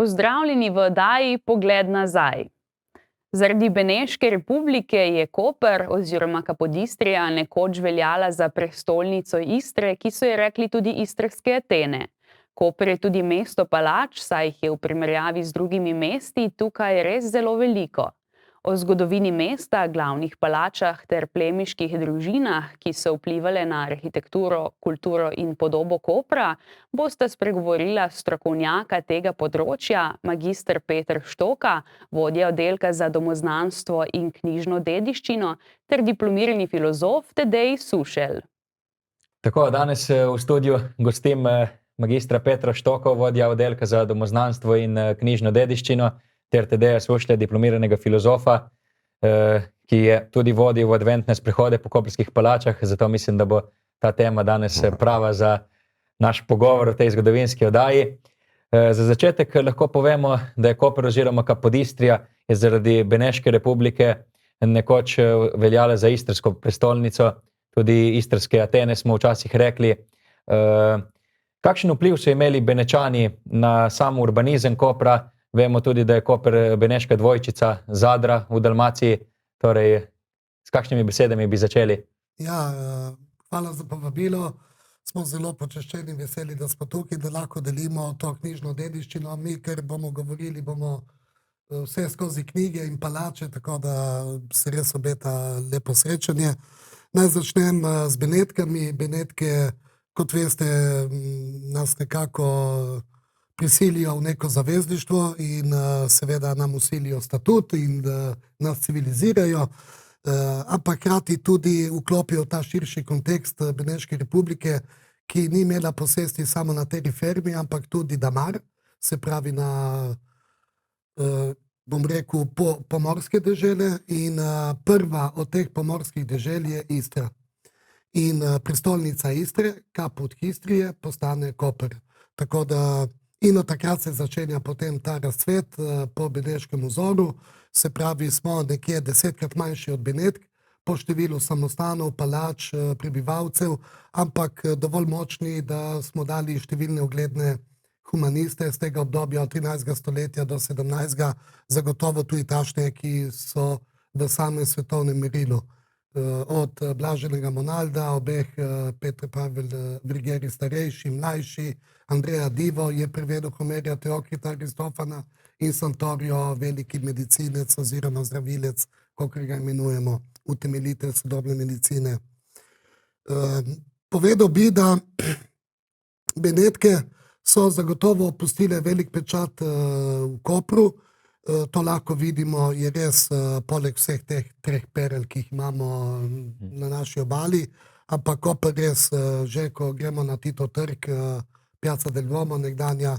Pozdravljeni v oddaji Pogled nazaj. Zaradi Beneške republike je Koper oziroma Kapodistrija nekoč veljala za prestolnico Istre, ki so ji rekli tudi istrske Atene. Koper je tudi mesto palač, saj jih je v primerjavi z drugimi mesti tukaj res zelo veliko. O zgodovini mesta, glavnih palačah ter plemiških družinah, ki so vplivale na arhitekturo, kulturo in podobo Kopra, bosta spregovorila strokovnjaka tega področja, magister Peter Štoka, vodja oddelka za domoznanstvo in knjižno dediščino, ter diplomirani filozof Tadej Sušelj. Tako, danes v studiu gostim magistra Petra Štoko, vodja oddelka za domoznanstvo in knjižno dediščino, ter Tadeja Sušlja, diplomiranega filozofa, ki je tudi vodil v adventne sprehode po koprskih palačah, zato mislim, da bo ta tema danes prava za naš pogovor o tej zgodovinski oddaji. Za začetek lahko povemo, da je Koper oziroma Kapodistrija je zaradi Beneške republike nekoč veljala za istrsko prestolnico, tudi istrske Atene smo včasih rekli. Kakšen vpliv so imeli Benečani na sam urbanizem Kopra? Vemo tudi, da je Koper beneška dvojčica Zadra v Dalmaciji. Torej, s kakšnimi besedami bi začeli? Ja, hvala za povabilo. Smo zelo počaščeni in veseli, da smo tukaj, da lahko delimo to knjižno dediščino. Mi, ker bomo govorili, bomo vse skozi knjige in palače, tako da se res obeta lepo srečanje. Naj začnem z Benetkami. Benetke, kot veste, nas nekako prisilijo v neko zavezništvo in seveda nam usilijo statut in nas civilizirajo, ampak hkrati tudi vklopijo ta širši kontekst Beneške republike, ki ni imela posesti samo na tej fermi, ampak tudi Damar, se pravi na, bom rekel, pomorske dežele, in prva od teh pomorskih dežel je Istra. In prestolnica Istre, Kapodistrije, postane Koper. Tako da in od takrat se začenja potem ta razcvet po beneškem vzoru, se pravi, smo nekje 10krat manjši od Benetk, po številu samostanov, palač, prebivalcev, ampak dovolj močni, da smo dali številne ugledne humaniste z tega obdobja od 13. stoletja do 17. Zagotovo tudi takšne, ki so v samem svetovnem merilu. Od Blaženega Monalda, obeh Peter Pavel Vrigeri starejši, mlajši, Andreja Divo je prevedel Homerja, Teokrita, Aristofana in Santorio, veliki medicinec oziroma zdravilec, kakor ga imenujemo, utemeljitelj sodobne medicine. Povedal bi, da Benetke so zagotovo pustile velik pečat v Kopru. To lahko vidimo, je res poleg vseh teh treh perel, ki jih imamo na naši obali, ampak Koper res, že ko gremo na Titov trg, Piazza del Duomo nekdanja,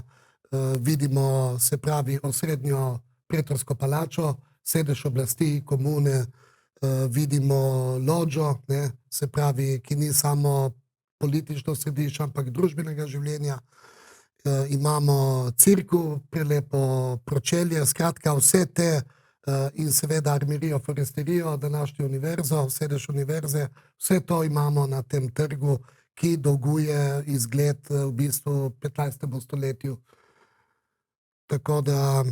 vidimo, se pravi, osrednjo pretorsko palačo, sedež oblasti, komune, vidimo lođo, se pravi, ki ni samo politično središče, ampak družbenega življenja. Imamo cirku, prelepo pročelje, skratka vse te in seveda armerijo, foresterijo, današnjo univerzo, sedež univerze, vse to imamo na tem trgu, ki dolguje izgled v bistvu 15. stoletju. Tako da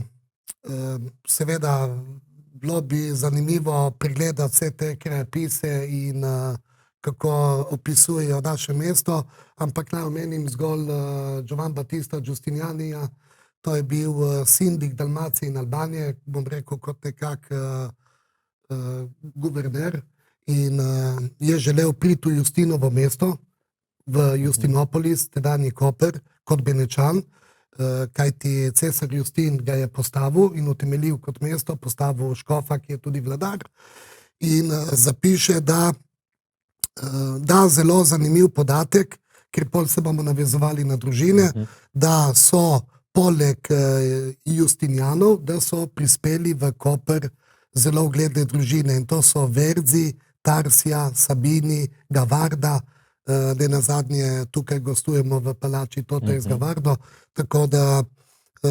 seveda bilo bi zanimivo pregledati vse te krajopise in kako opisujejo naše mesto, ampak naj omenim zgolj Giovan Battista Giustinianija. To je bil sindik Dalmacije in Albanije, bom rekel kot nekak guverner, in je želel priti v Justinovo mesto, v Justinopolis, tedanji Koper, kot Benečan, kajti cesar Justin ga je postavil in utemeljil kot mesto, postavil škofa, ki je tudi vladar, in zapiše, da zelo zanimiv podatek, ker pol se bomo navezovali na družine, da so poleg Justinijanov, da so prispeli v Koper zelo ugledne družine, in to so Verzi, Tarsija, Sabini, Gavarda, ne nazadnje tukaj gostujemo v palači Tota iz Gavardo, tako da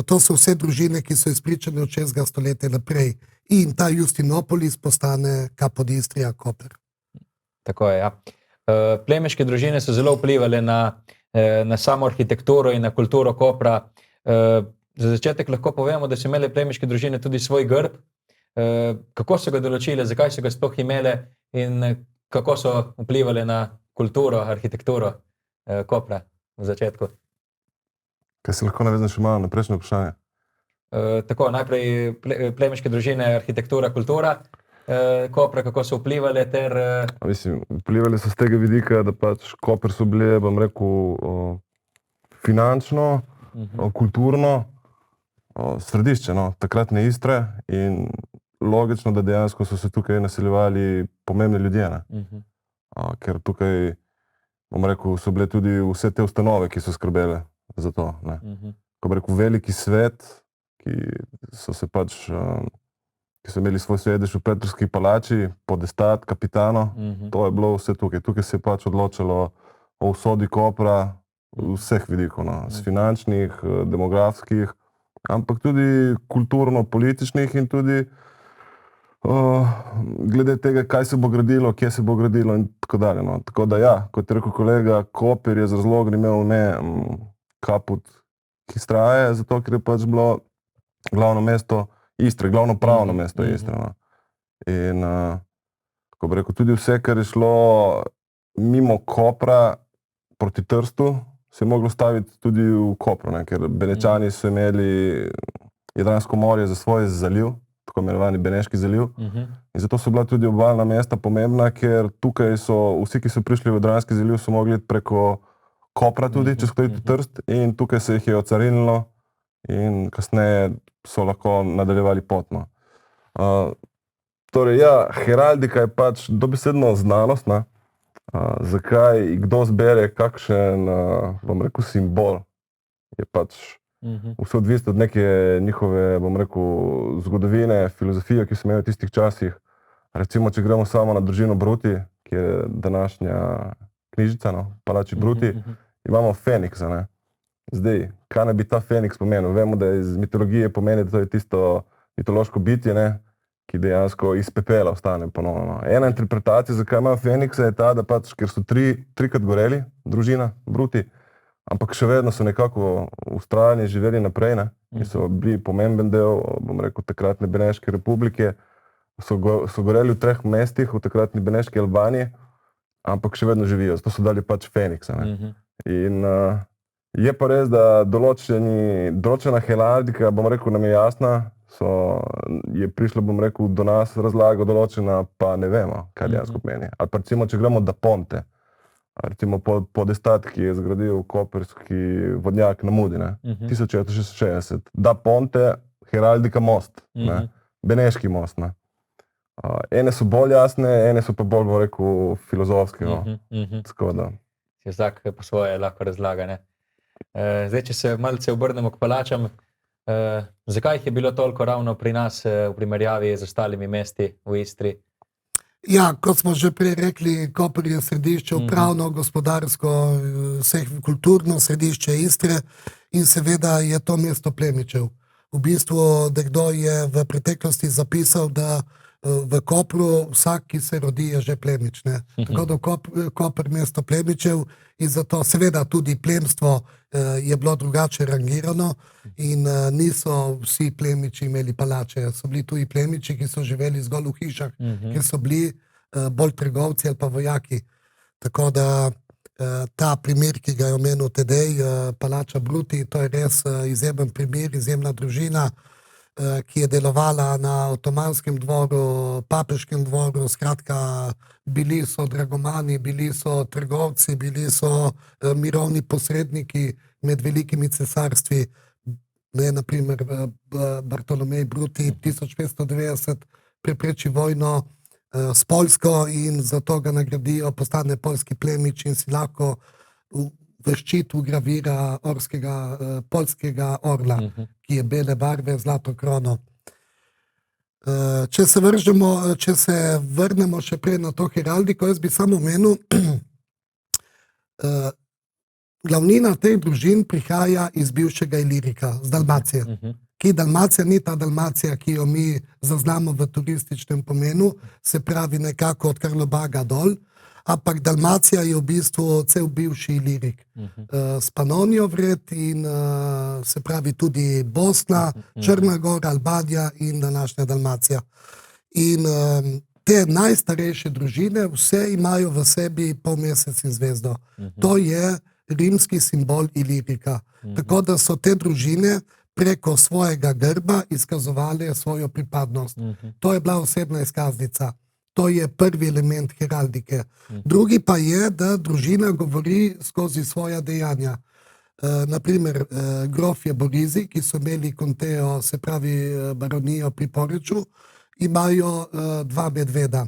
to so vse družine, ki so izpričane od 6. stoletja naprej, in ta Justinopolis postane Kapodistrija, Koper. Tako je, ja. Plemiške družine so zelo vplivali na samo arhitekturo in na kulturo Kopra. Za začetek lahko povemo, da so imele plemiške družine tudi svoj grb. Kako so ga določile, zakaj so ga sploh imele in kako so vplivali na kulturo, arhitekturo Kopra v začetku? Kaj se lahko navezam še malo na prejšnje vprašanje? Tako, najprej plemiške družine, arhitektura, kultura Kopra, kako so vplivali ter... Vplivali so z tega vidika, da pač Koper so bile, bom rekel, finančno, kulturno središče, takratne Istre in logično, da dejansko so se tukaj naseljevali pomembni ljudje, ker tukaj, bom rekel, so bile tudi vse te ustanove, ki so skrbele za to, ne. Ko bi rekel, veliki svet, ki so imeli svoj sedež v Petrski palači, podestat, kapitano, to je bilo vse tukaj. Tukaj se je pač odločalo o usodi Kopra vseh vidikov, z finančnih, demografskih, ampak tudi kulturno-političnih in tudi glede tega, kaj se bo gradilo, kje se bo gradilo in tako dalje. Tako da ja, kot je rekel kolega, Koper je z razlogom imel ime Caput Histrae, zato ker je pač bilo glavno mesto Istre, glavno pravno mesto Istre. In tako bi rekel, tudi vse, kar je šlo mimo Kopra proti Trstu, se je moglo staviti tudi v Kopru, ker Benečani so imeli Jadransko morje za svoj zaliv, tako imenovani Beneški zaliv. In zato so bila tudi obalna mesta pomembna, ker tukaj so vsi, ki so prišli v Jadranski zaliv, so mogli preko Kopra tudi, če skladiti Trst, in tukaj se jih je ocarinilo in kasneje so lahko nadaljevali potno. Torej, ja, heraldika je pač dobesedno znanost, zakaj in kdo zbere kakšen, bom rekel, simbol, je pač vse odvisno od neke njihove, bom rekel, zgodovine, filozofije, ki so imeli v tistih časih. Recimo, če gremo samo na družino Bruti, ki je današnja knjižica, palači Bruti, imamo Feniksa, ne. Zdaj, kaj naj bi ta Feniks pomenil? Vemo, da iz mitologije pomeni, da to je tisto mitološko bitje, ne, ki dejansko iz pepela ostane ponovno. Ena interpretacija, zakaj ima Feniksa, je ta, da pač, ker so trikrat goreli, družina Bruti, ampak še vedno so nekako vztrajani, živeli naprej, ne, in so bili pomemben del, bom rekel, takratne Beneške republike, so goreli v 3 mestih, v takratni Beneški Albaniji, ampak še vedno živijo, zato so dali pač Feniksa, ne. In je pa res, da določena heraldika, bom rekel, nam je jasna, je prišla, bom rekel, do nas razlaga določena, pa ne vemo, kaj dejansko pomeni. Ali pa recimo, če gremo da Ponte, recimo podestat, ki je zgradil koperski vodnjak na Mudi, 1660. Da Ponte, heraldika most, Beneški most, ne. Ene so bolj jasne, ene so pa bolj, bom rekel, filozofske, tako da. Vsak po svoje lahko razlaga, ne. Zdaj, če se malce obrnemo k palačam, zakaj jih je bilo toliko ravno pri nas v primerjavi z ostalimi mesti v Istri? Ja, kot smo že prej rekli, Koper je središče upravno, gospodarsko, kulturno središče Istre in seveda je to mesto plemičev. V bistvu, nekdo je v preteklosti zapisal, da v Kopru vsak, ki se rodi, je že plemič, ne. Tako da Koper mesto plemičev in zato seveda tudi plemstvo je bilo drugače rangirano in niso vsi plemiči imeli palače. So bili tudi plemiči, ki so živeli zgolj v hišah, ker so bili bolj trgovci ali pa vojaki. Tako da ta primer, ki ga je omenil Tedej, palača Bruti, to je res izjemen primer, izjemna družina, ki je delovala na Otomanskem dvoru, Papeškem dvoru, skratka, bili so dragomani, bili so trgovci, bili so mirovni posredniki med velikimi cesarstvi. Naprimer, Bartolomej Bruti 1590 prepreči vojno s Poljsko in zato ga nagradijo, postane poljski plemič in si lahko v ščit vgravira poljskega orla, ki je bele barve, zlato krono. Če se vrnemo še prej na to heraldiko, jaz bi samo omenil, glavnina teh družin prihaja iz bivšega Ilirika, z Dalmacije. Ki Dalmacija ni ta Dalmacija, ki jo mi zaznamo v turističnem pomenu, se pravi nekako od Karlobaga dol, ampak Dalmacija je v bistvu cel bivši Ilirik. S Panonijo vred in se pravi tudi Bosna, Črna Gora, Albanija in današnja Dalmacija. In te najstarejše družine vse imajo v sebi polmesec in zvezdo. To je rimski simbol Ilirika. Tako da so te družine preko svojega grba izkazovali svojo pripadnost. To je bila osebna izkaznica. To je prvi element heraldike. Drugi pa je, da družina govori skozi svoja dejanja. Naprimer, grofje Borizi, ki so imeli konteo, se pravi baronijo pri Poreču, imajo dva medveda.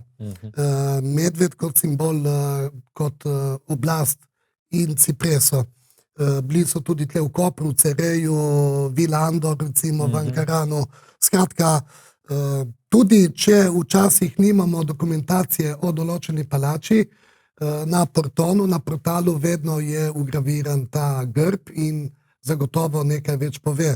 Medved kot simbol, kot oblast in cipreso. Bili so tudi tle v Kopru, v Cereju, Vilandor, recimo v Ankaranu. Skratka, tudi če včasih nimamo dokumentacije o določeni palači, na Portonu, na portalu vedno je ugraviran ta grb in zagotovo nekaj več pove.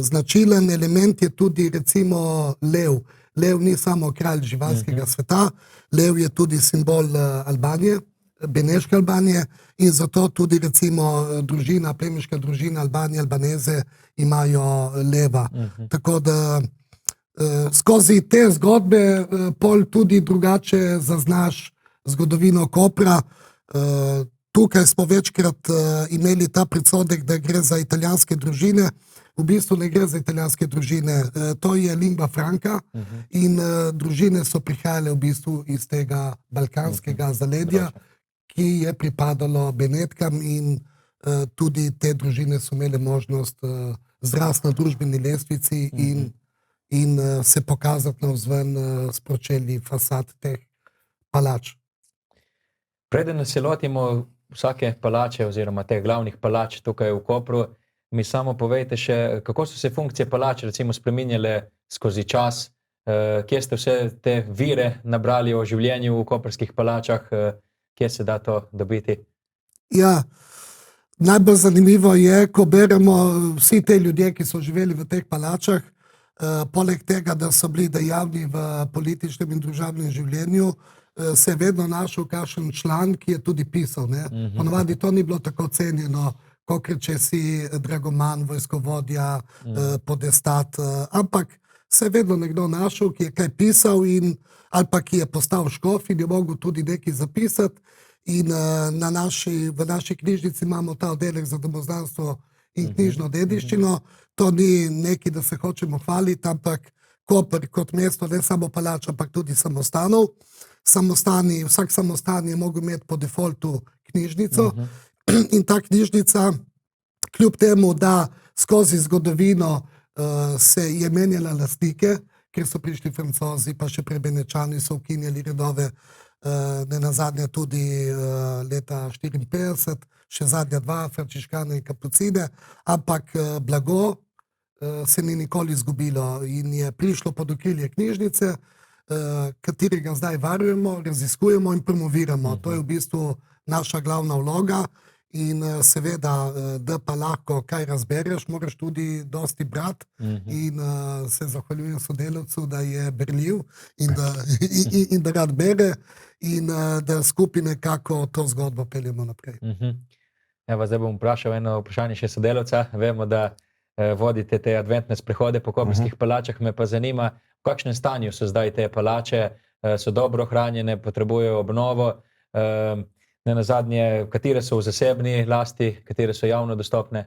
Značilen element je tudi recimo lev. Lev ni samo kralj živalskega sveta, lev je tudi simbol Albanije, Beneške Albanije in zato tudi recimo družina, plemiška družina Albanije, Albaneze imajo leva. Tako da skozi te zgodbe pol tudi drugače zaznaš zgodovino Kopra. Tukaj smo večkrat imeli ta predsodek, da gre za italijanske družine. V bistvu ne gre za italijanske družine. To je lingua franca in družine so prihajale v bistvu iz tega balkanskega zaledja, ki je pripadalo Benetkam in tudi te družine so imele možnost zrasti na družbeni lestvici in se pokazati navzven s pročelji fasad teh palač. Preden se lotimo vsake palače oziroma teh glavnih palač tukaj v Kopru, mi samo povejte še, kako so se funkcije palač recimo spreminjale skozi čas, kje ste vse te vire nabrali o življenju v koprskih palačah, kje se da to dobiti? Ja, najbolj zanimivo je, ko beremo vsi te ljudje, ki so živeli v teh palačah, poleg tega, da so bili dejavni v političnem in družabnem življenju, se je vedno našel kakšen član, ki je tudi pisal. Ponovadi to ni bilo tako cenjeno, kakor če si dragoman, vojskovodja, podestat, ampak se je vedno nekdo našel, ki je kaj pisal ali pa ki je postal škof in je mogel tudi nekaj zapisati. In v naši knjižnici imamo ta oddelek za domoznanstvo in knjižno dediščino. To ni nekaj, da se hočemo hvaliti, ampak Koper kot mesto, ne samo palač, ampak tudi samostanov. Vsak samostan je mogel imeti po defaultu knjižnico in ta knjižnica, kljub temu, da skozi zgodovino se je menjala lastnike, ker so prišli Francozi, pa še prej Benečani so ukinjali redove, ne nazadnje tudi leta 1954, še zadnja dva, frančiškane in kapucine, ampak blago se ni nikoli izgubilo in je prišlo pod okrilje knjižnice, katerega zdaj varujemo, raziskujemo in promoviramo. To je v bistvu naša glavna vloga in seveda, da pa lahko kaj razbereš, moraš tudi dosti brati in se zahvaljujem sodelavcu, da je berljiv in da rad bere in da skupaj nekako to zgodbo peljemo naprej. Evo, zdaj bom vprašal eno vprašanje še sodelavca. Vemo, da vodite te adventne sprehode po koprskih palačah, me pa zanima, v kakšnem stanju so zdaj te palače, so dobro ohranjene, potrebujejo obnovo, ne nazadnje, katere so v zasebni lasti, katere so javno dostopne?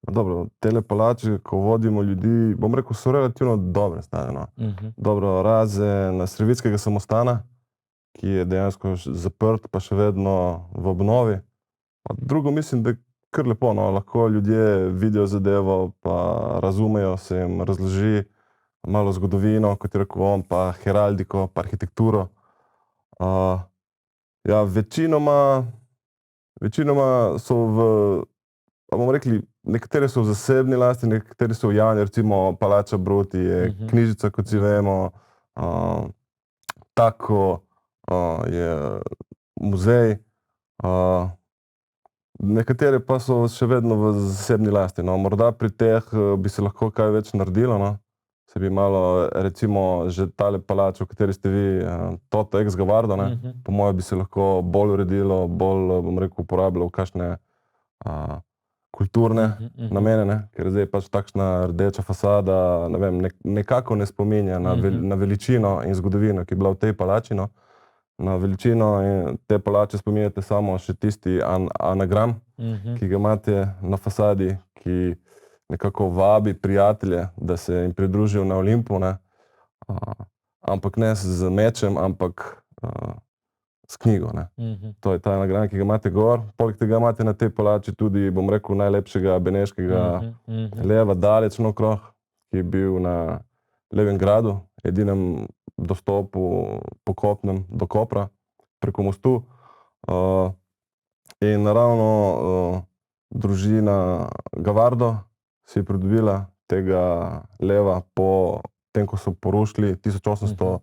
Dobro, tele palače, ko vodimo ljudi, bom rekel, so relativno dobre stanje. Dobro, razen Srevitskega samostana, ki je dejansko zaprt, pa še vedno v obnovi. Drugo mislim, da je kar lepo, lahko ljudje vidijo zadevo, pa razumejo, se jim razloži malo zgodovino, kot je rekel on, pa heraldiko, pa arhitekturo. Ja, večinoma so bomo rekli, nekateri so v zasebni lasti, nekateri so v javni, recimo Palača Bruti je knjižnica, kot si vemo, Tako je muzej, nekatere pa so še vedno v zasebni lasti. Morda pri teh bi se lahko kaj več naredilo, se bi malo, recimo, že tale palača, v kateri ste vi, Toto ex Gavardo, ne, po mojem bi se lahko bolj uredilo, bolj, bom rekel, uporabljalo v kakšne kulturne namene, ne, ker zdaj pač takšna rdeča fasada, ne vem, nekako ne spominja na veličino in zgodovino, ki je bila v tej palači, no. Na veličino te palače spominjate samo še tisti anagram, ki ga imate na fasadi, ki nekako vabi prijatelje, da se jim pridružijo na Olimpu, ne. Ampak ne z mečem, ampak s knjigo, ne. To je ta anagram, ki ga imate gor. Poleg tega imate na tej palači tudi, bom rekel, najlepšega beneškega leva daleč naokrog, ki je bil na Levem gradu, edinem dostopu po kopnem do Kopra, preko mostu. In naravno družina Gavardo si je pridobila tega leva po tem, ko so porušili 1820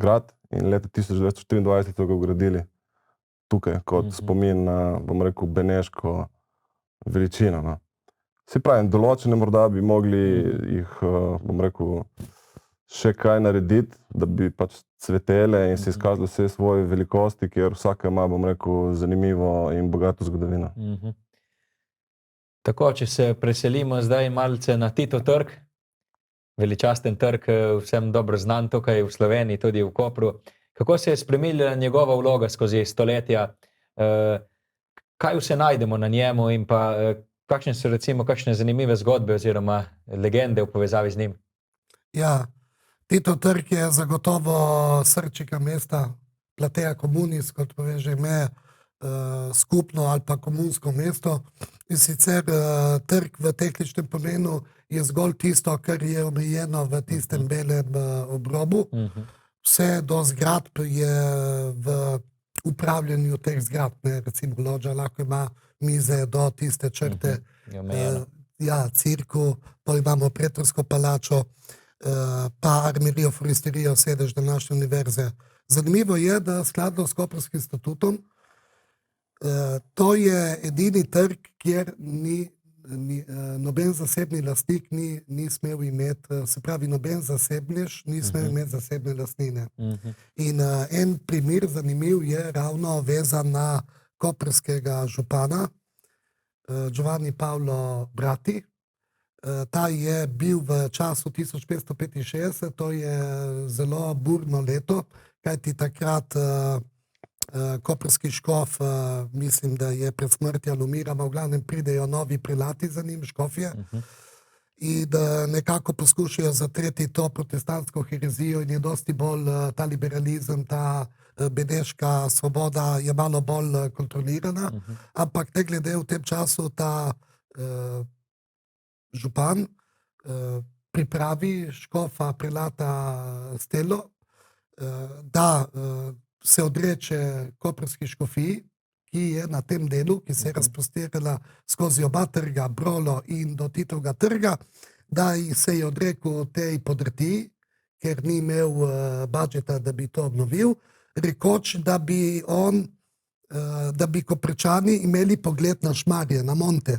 grad in leta 1924 so ga ugradili tukaj kot spomin na, bom rekel, beneško veličino, no. Se pravi, določene morda bi mogli jih, bom rekel, še kaj narediti, da bi pač cvetele in se izkazali vse svoje velikosti, ker vsaka ima, bom rekel, zanimivo in bogato zgodovino. Tako, če se preselimo zdaj malce na Titov trg, veličasten trg, vsem dobro znan tukaj v Sloveniji, tudi v Kopru. Kako se je spremenila njegova vloga skozi stoletja? Kaj vse najdemo na njemu in pa kakšne so recimo kakšne zanimive zgodbe oziroma legende v povezavi z njim? Ja, Titov trg je zagotovo srčika mesta, Platea Communis, kot pove že ime, skupno ali pa komunsko mesto. In sicer trg v tehničnem pomenu je zgolj tisto, kar je omejeno v tistem belem obrobu. Vse do zgradb je v upravljanju teh zgradb, ne, recimo lođa lahko ima mize do tiste črte, ja, cirku, pa imamo pretorsko palačo, pa armerijo, floristerijo, sedež današnje univerze. Zanimivo je, da skladno s Koprskim statutom, to je edini trg, kjer noben zasebni lastnik ni smel imeti, se pravi, noben zasebnež ni smel imeti zasebne lastnine. In en primer zanimiv je ravno vezan na koprskega župana, Giovanni Paolo Bratti. Ta je bil v času 1565, to je zelo burno leto, kajti takrat koprski škof, mislim, da je pred smrtjo ali umirama, v glavnem pridejo novi prelati za njim, škofje, in da nekako poskušajo zatreti to protestantsko herezijo in je dosti bolj ta liberalizem, ta beneška svoboda je malo bolj kontrolirana, ampak ne glede v tem času ta župan pripravi škofa prelata Stelo, da se odreče koprski škofiji, ki je na tem delu, ki se je razprostirala skozi oba trga, Brolo in do Titovega trga, da se je odrekel tej podrtiji, ker ni imel budžeta, da bi to obnovil, rekoč, da bi Koprčani imeli pogled na Šmarje, na Monte,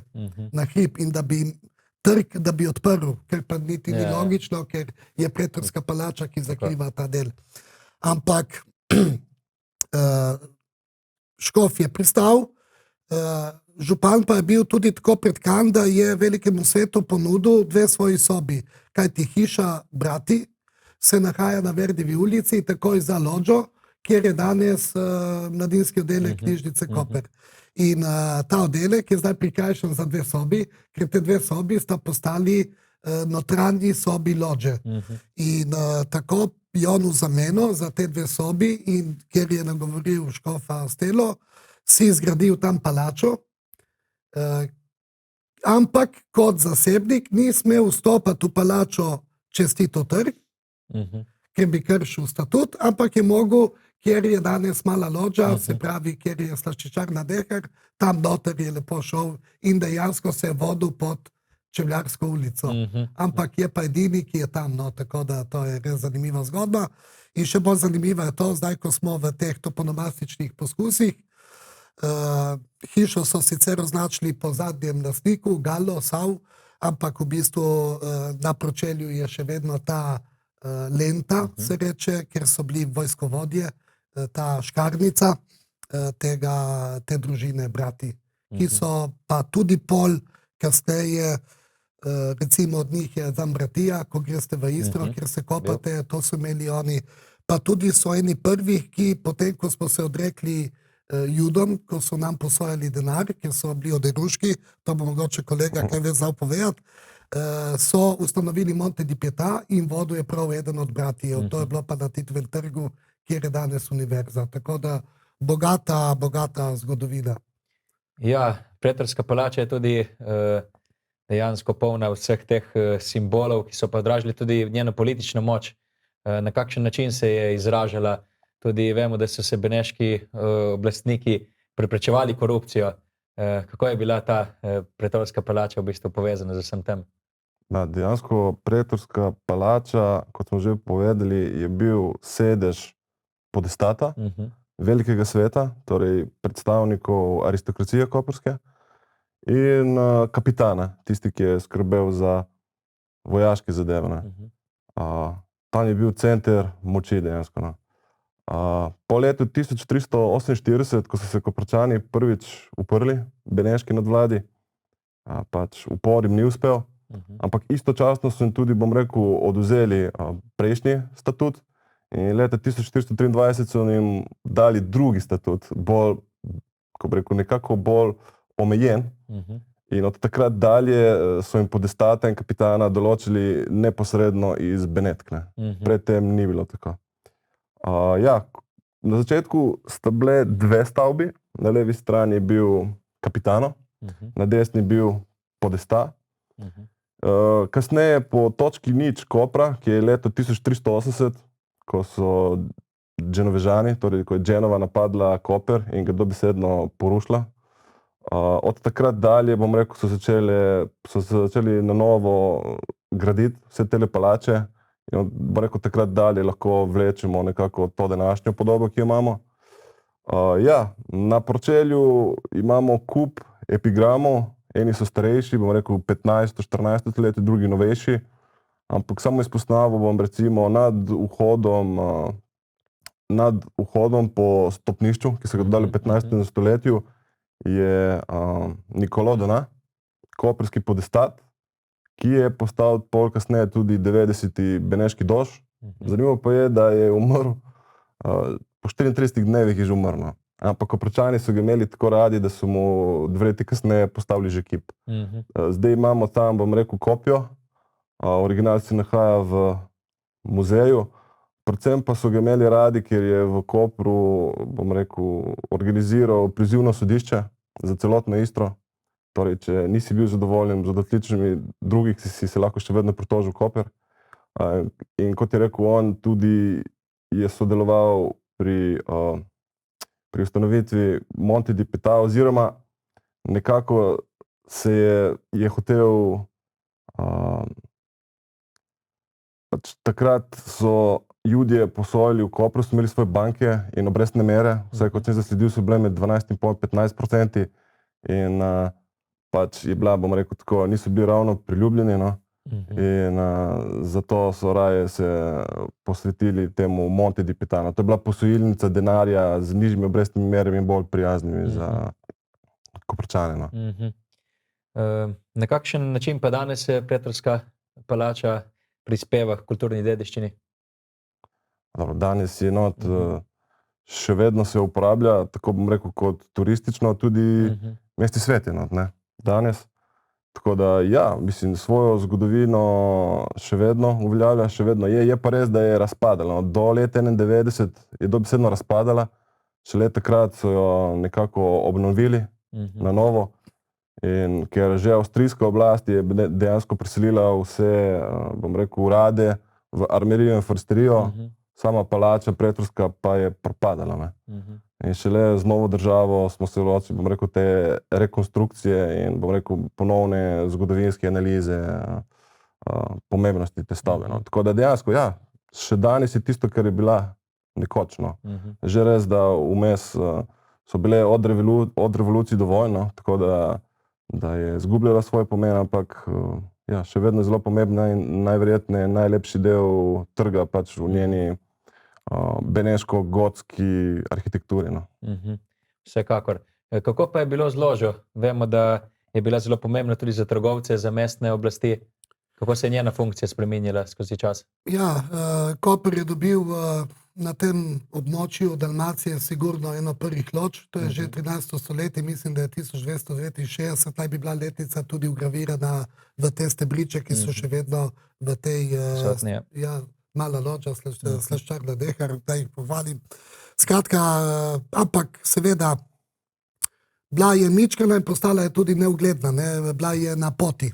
na hrib in da bi trg, da bi odprl, ker pa niti ni logično, ker je pretorska palača, ki zakriva ta del. Ampak škof je pristal, župan pa je bil tudi tako pretkan, da je velikemu svetu ponudil 2 svoji sobi, kajti hiša Bratti se nahaja na Verdivi ulici, takoj za lođo, kjer je danes mladinski oddelek knjižnice Koper. In ta oddelek je zdaj prikrajšan za 2 sobi, ker te 2 sobi sta postali notranji sobi lođe. In tako je on v zameno za te 2 sobi in ker je nagovoril škofa Stelo, si zgradil tam palačo, ampak kot zasebnik ni smel vstopati v palačo čez Titov trg, ker bi kršil statut, ampak je mogel, kjer je danes mala lođa, se pravi, kjer je slaščičarna Dehar, tam noter je lepo šel in dejansko se je vodil pod Čevljarsko ulico. Ampak je pa edini, ki je tam, no, tako da to je res zanimiva zgodba. In še bolj zanimiva je to, zdaj, ko smo v teh toponomastičnih poskusih, hišo so sicer označili po zadnjem lastniku, Gallo, Sav, ampak v bistvu na pročelju je še vedno ta lenta, se reče, ker so bili vojskovodje, ta škarnica te družine brati, ki so pa tudi pol kasneje, recimo od njih je Zambratija, ko greste v Istro, kjer se kopate, to so imeli oni, pa tudi so eni prvih, ki potem, ko smo se odrekli Judom, ko so nam posojali denar, ker so bili oderuški, to bo mogoče kolega kaj ve znal povedati, so ustanovili Monte di Pietà in vodil je prav eden od bratijev. To je bilo pa na Titovem trgu, kjer je danes univerza. Tako da bogata zgodovina. Ja, Pretorska palača je tudi dejansko polna vseh teh simbolov, ki so pa odražali tudi njeno politično moč. Na kakšen način se je izražala. Tudi vemo, da so se beneški oblastniki preprečevali korupcijo. Kako je bila ta Pretorska palača v bistvu povezana z vsem tem? Dejansko Pretorska palača, kot smo že povedali, je bil sedež podestata, velikega sveta, torej predstavnikov aristokracije koprske in kapitana, tisti, ki je skrbel za vojaške zadeve. Tam je bil center moči dejansko. Po letu 1348, ko so se Koprčani prvič uprli beneški nadvladi, pač upor jim ni uspel, ampak istočasno so jim tudi, bom rekel, odvzeli prejšnji statut in leta 1423 so jim dali drugi statut, bolj, ko bi rekel, nekako bolj omejen. In od takrat dalje so jim podestata in kapitana določili neposredno iz Benetkne. Predtem ni bilo tako. Na začetku sta bile dve stavbi, na levi strani je bil kapitano, na desni je bil podesta. Kasneje po točki nič Kopra, ki je leto 1380, ko so Genovežani, torej ko je Genova napadla Koper in ga dobesedno porušila, od takrat dalje, bom rekel, so se začeli na novo graditi vse tele palače in bom rekel, takrat dalje lahko vlečemo nekako to današnjo podobo, ki jo imamo. Na pročelju imamo kup epigramov, eni so starejši, bom rekel 15-14 let, drugi novejši, ampak samo izpostavil bom recimo nad vhodom po stopnišču, ki so ga dodali v 15. stoletju, je Niccolò Donà, koprski podestat, ki je postal pol kasneje tudi 90. beneški dož. Zanimivo pa je, da je umrl, po 34 dnevih je že umrl. Ampak Koprčani so ga imeli tako radi, da so mu 2 leta kasneje postavili že kip. Zdaj imamo tam, bom rekel, kopjo, original se nahaja v muzeju, predvsem pa so ga imeli radi, ker je v Kopru, bom rekel, organiziral prizivno sodišče za celotno Istro. Torej, če nisi bil zadovoljen z odličnimi drugih, si se lahko še vedno pritožil Koper. In kot je rekel on, tudi je sodeloval pri ustanovitvi Monte di Pietà, oziroma nekako se je hotel, pač takrat so Judje posojali v Kopru, so imeli svoje banke in obrestne mere, vsaj kot sem zasledil, so bile med 12,5-15% in pač je bila, bom rekel tako, niso bili ravno priljubljeni, no. In zato so raje se posvetili temu Monte di Pietà. To je bila posojilnica denarja z nižjimi obrestnimi merami in bolj prijaznimi za Koprčane, no. Na kakšen način pa danes Pretorska palača prispeva k kulturni dediščini? Danes je še vedno se uporablja, tako bom rekel, kot turistično, tudi Mestni svet je danes. Tako da ja, mislim, svojo zgodovino še vedno uveljavlja, še vedno je. Je pa res, da je razpadala. Do leta 1991 je dobesedno razpadala, šele takrat so jo nekako obnovili na novo. In ker že avstrijska oblast je dejansko preselila vse, bom rekel, urade v armerijo in forsterijo, sama palača Pretorska pa je propadala. In šele z novo državo smo se lotili, bom rekel, te rekonstrukcije in, bom rekel, ponovne zgodovinske analize pomembnosti te stavbe. Tako da dejansko, ja, še danes je tisto, kar je bila nekoč. Že res, da vmes so bile od revolucij do vojn, tako da je izgubljala svoj pomen, ampak ja, še vedno zelo pomembna in najverjetneje najlepši del trga pač v njeni beneško-gotski arhitekturi. No. Vsekakor. Kako pa je bilo z ložo? Vemo, da je bila zelo pomembna tudi za trgovce, za mestne oblasti. Kako se je njena funkcija spremenila skozi čas? Ja, Koper je dobil na tem območju Dalmacije sigurno eno prvih loč, to je že 13. stoletje, mislim, da je 1269, naj bi bila letnica tudi vgravirana v te stebriče, ki so še vedno v tej mala loča, Slaščarna Dehar, da jih povalim. Skratka, ampak seveda, bila je mičkana in postala je tudi neugledna, bila je na poti.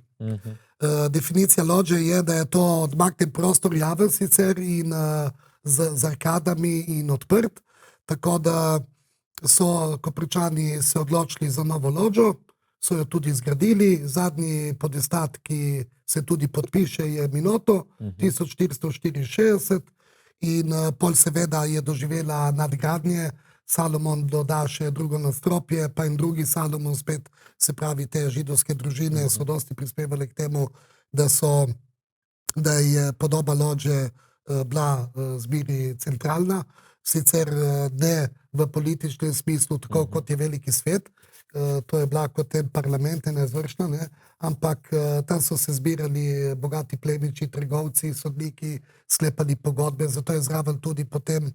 Definicija lođe je, da je to odmaknjen prostor javen sicer in z arkadami in odprt, tako da so Koprčani se odločili za novo lođo, so jo tudi zgradili, zadnji podestat, ki se tudi podpiše, je Minuto 1464 in pol seveda je doživela nadgradnje, Salomon doda še drugo nadstropje, pa in drugi Salomon spet, se pravi, te židovske družine so dosti prispevali k temu, da je podoba lođe bila zbiri centralna, sicer ne v političnem smislu, tako kot je veliki svet, to je bila kot en parlament, ena izvršna, ampak tam so se zbirali bogati plemiči, trgovci, sodniki, sklepali pogodbe, zato je zraven tudi potem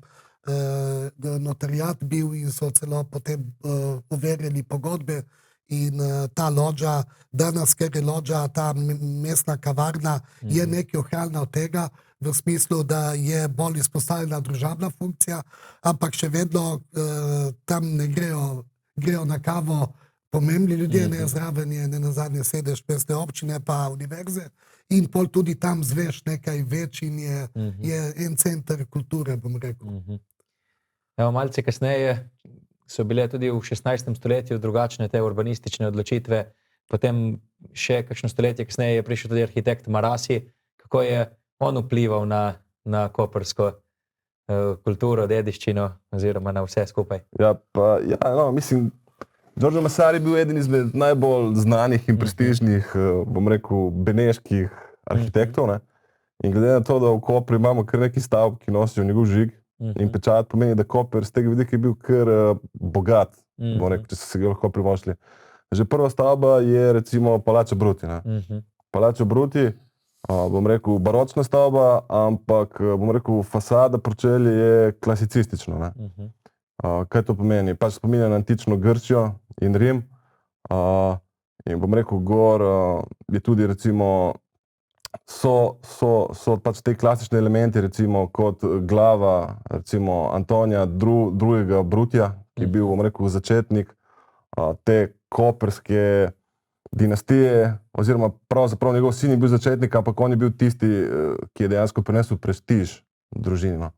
notariat bil in so celo potem overjali pogodbe in ta lođa, danes, ker je lođa, ta mestna kavarna, je nekaj ohranjena od tega, v smislu, da je bolj izpostavljena družabna funkcija, ampak še vedno tam ne grejo na kavo pomembni ljudje, ne zraven je ne nazadnje sedež mestne občine pa univerze in pol tudi tam zveš nekaj več in je en center kulture, bom rekel. Evo, malce kasneje so bile tudi v 16. stoletju drugačne te urbanistične odločitve, potem še kakšno stoletje kasneje je prišel tudi arhitekt Marasi. Kako je on vplival na koprsko kulturo, dediščino oziroma na vse skupaj? Mislim, Giorgio Massari je bil eden izmed najbolj znanih in prestižnih, bom rekel, beneških arhitektov, ne? In glede na to, da v Kopru imamo kar nekaj stavb, ki nosijo njegov žig, in pečat pomeni, da Koper z tega vidika je bil kar bogat, bom rekel, če so se ga lahko privoščili. Že prva stavba je recimo Palazzo Bruti. Palazzo Bruti, bom rekel, baročna stavba, ampak bom rekel, fasada pročelje je klasicistično. Kaj to pomeni? Pač spominja na antično Grčijo in Rim in bom rekel, gor je tudi recimo so pač te klasične elementi, recimo kot glava recimo Antonija II. Brutija, ki je bil, bom rekel, začetnik te koperske dinastije, oziroma pravzaprav njegov sin je bil začetnik, ampak on je bil tisti, ki je dejansko prinesel prestiž družini.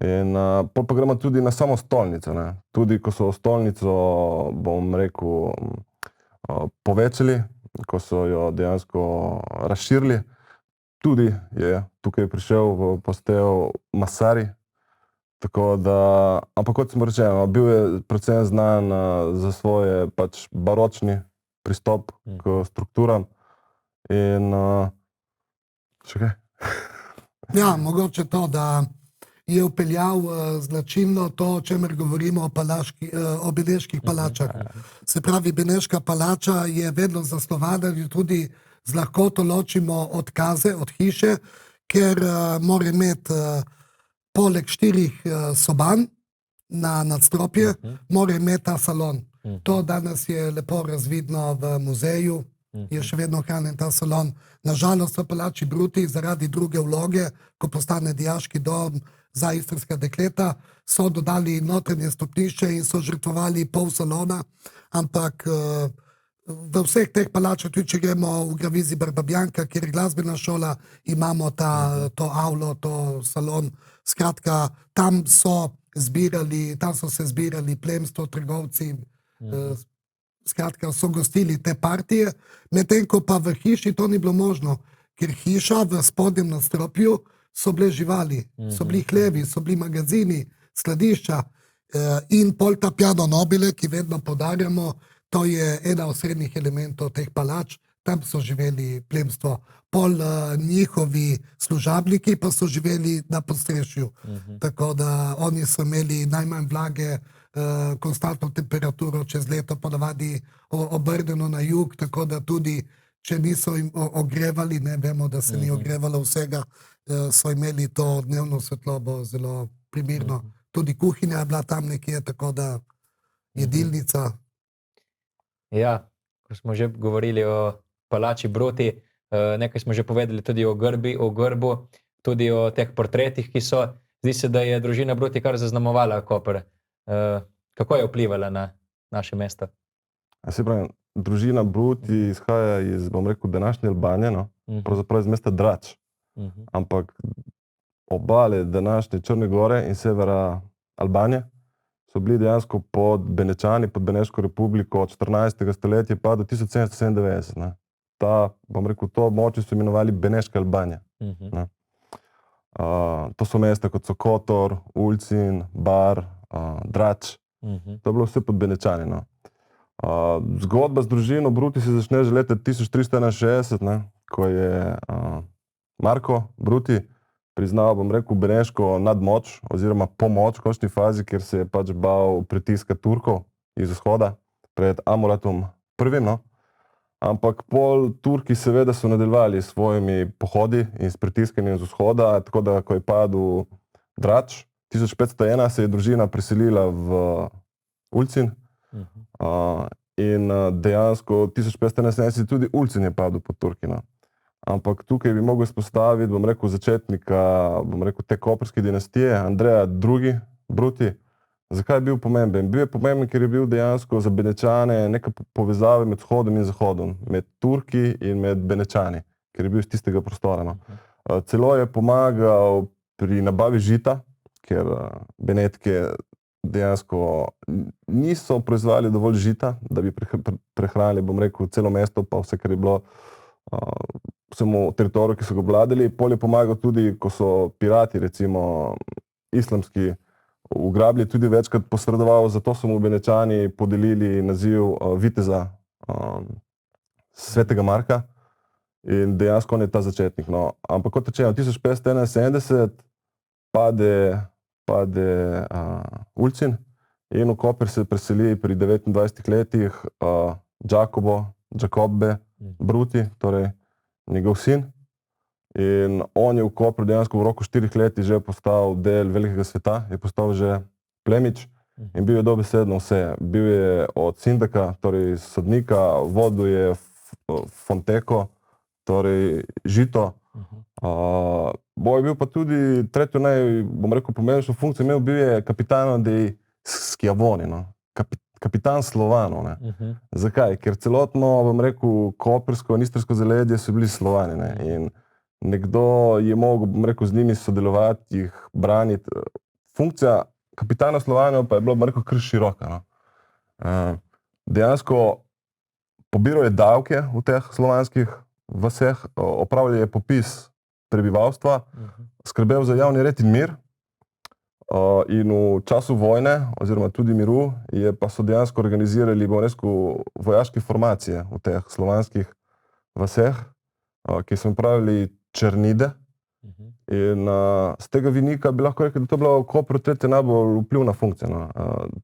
In pol pa gremo tudi na samo stolnico. Tudi ko so stolnico, bom rekel, povečali, ko so jo dejansko razširili, tudi je tukaj prišel v postel Massari. Tako da, ampak kot smo rečeno, bil je predvsem znan za svoje pač baročni pristop k strukturam in še kaj? Ja, mogoče to, da je vpeljal značilno to, o čemer govorimo o beneških palačah. Se pravi, beneška palača je vedno zasnovana in tudi z lahkoto ločimo od kaze, od hiše, ker mora imeti poleg 4 soban na nadstropje, mora imeti ta salon. To danes je lepo razvidno v muzeju, je še vedno ohranjen ta salon. Nažalost v palači Bruti zaradi druge vloge, ko postane dijaški dom za istrska dekleta, so dodali notranje stopnišče in so žrtvovali pol salona, ampak v vseh teh palačah, tudi če gremo v Gravizi Barbabjanka, kjer je glasbena šola, imamo to avlo, to salon. Skratka, tam so se zbirali plemstvo, trgovci, skratka, so gostili te partije, medtem ko pa v hiši to ni bilo možno, ker hiša v spodnjem nadstropju so bile živali, so bili hlevi, so bili magazini, skladišča in pol ta piano nobile, ki vedno podarjamo, to je ena od srednjih elementov teh palač, tam so živeli plemstvo. Pol njihovi služabniki pa so živeli na podstrešju. Tako da oni so imeli najmanj vlage, konstantno temperaturo čez leto, ponavadi obrnjeno na jug, tako da tudi, če niso jim ogrevali, ne vemo, da se ni ogrevalo vsega, so imeli to dnevno svetlobo zelo primirno. Tudi kuhinja je bila tam nekje, tako da jedilnica. Ja, ko smo že govorili o palači Bruti, nekaj smo že povedali tudi o grbu, tudi o teh portretih, ki so. Zdi se, da je družina Bruti kar zaznamovala Koper. Kako je vplivala na naše mesto? Se pravi, družina Bruti izhaja iz, bom rekel, današnje Albanije, no? Pravzaprav iz mesta Drač. Ampak obale današnje Črne Gore in severa Albanije so bili dejansko pod Benečani, pod Beneško republiko od 14. stoletja pa do 1797. Ne? Bom rekel, to območje so imenovali Beneška Albanija. To so mesta kot so Kotor, Ulcin, Bar, Drač. To je bilo vse pod Benečani. No? Zgodba z družino Bruti se začne že leta 1361, ne? Ko je Marko Bruti priznal, bom rekel, beneško nadmoč oziroma pomoč v končni fazi, ker se je pač bal pritiska Turkov iz vzhoda pred Amuratom I. No? Ampak pol Turki seveda so nadaljevali s svojimi pohodi in s pritiskanjem z vzhoda, tako da ko je padel Drač, 1501 se je družina preselila v Ulcin in dejansko 1571 tudi Ulcin je padel pod Turki. No? Ampak tukaj bi mogel izpostaviti, bom rekel, začetnika, bom rekel, te koprske dinastije, Andreja II. Bruti. Zakaj je bil pomemben? Bil je pomemben, ker je bil dejansko za Benečane neka povezava med vzhodom in zahodom, med Turki in med Benečani, ker je bil iz tistega prostora. No. Celo je pomagal pri nabavi žita, ker Benetke dejansko niso proizvali dovolj žita, da bi prehranili, bom rekel, celo mesto, pa vse, kar je bilo vsemu teritoriju, ki so ga obvladali. Pol je pomagal tudi, ko so pirati, recimo islamski, ugrabili, tudi večkrat posredoval, zato so mu Benečani podelili naziv viteza svetega Marka in dejansko on je ta začetnik. No. Ampak kot rečeno, 1571 pade Ulcin in v Koper se preseli pri 29 letih Giacobbe Bruti, torej njegov sin. In on je v Kopru dejansko v roku 4 let že postal del velikega sveta, je postal že plemič in bil je dobesedno vse. Bil je od sindaka, torej sodnika, vodil je fonteko, torej žito. Je bil pa tudi tretjo bom rekel, pomembnejšo funkcijo, bil je kapitano dei Schiavoni, no? Kapitan Slovanov. Ne? Zakaj? Ker celotno, bom rekel, koprsko in istrsko zaledje so bili Slovani. Ne? In nekdo je mogel, bom rekel, z njimi sodelovati, jih braniti. Funkcija kapitana Slovanov pa je bila, bom rekel, kar široka. No? Dejansko pobiral je davke v teh slovanskih vaseh, opravljal je popis prebivalstva, skrbel za javni red in mir. In v času vojne, oziroma tudi miru, pa so dejansko organizirali, bom rekel, vojaške formacije v teh slovanskih vaseh, ki so pravili Černide. In z tega vidika bi lahko rekel, da to je bila v Kopru tretja najbolj vplivna funkcija. No.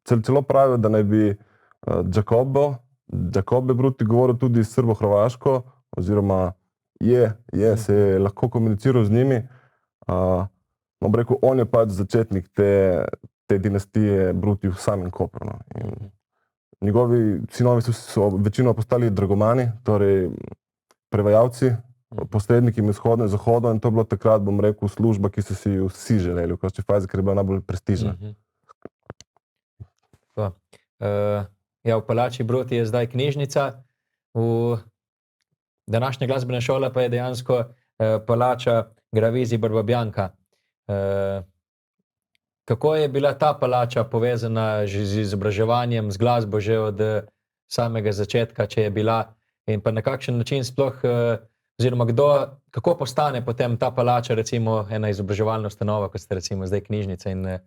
Celo pravijo, da naj bi Giacobbe Bruti govoril tudi srbo-hrvaško, oziroma se je lahko komuniciral z njimi. Bom rekel, on je pač začetnik te dinastije Bruti v samem Kopru. No. Njegovi sinovi so večino postali dragomani, torej prevajalci, posredniki med vzhodom in zahodom, in to je bilo takrat, bom rekel, služba, ki so si vsi želeli v končni fazi, ker je bila najbolj prestižna. V palači Bruti je zdaj knjižnica, v današnje glasbene šole pa je dejansko palača Gravisi Barbabianca. Kako je bila ta palača povezana že z izobraževanjem, z glasbo že od samega začetka, če je bila, in pa na kakšen način sploh, oziroma kako postane potem ta palača recimo ena izobraževalna ustanova, kot ste recimo zdaj knjižnica in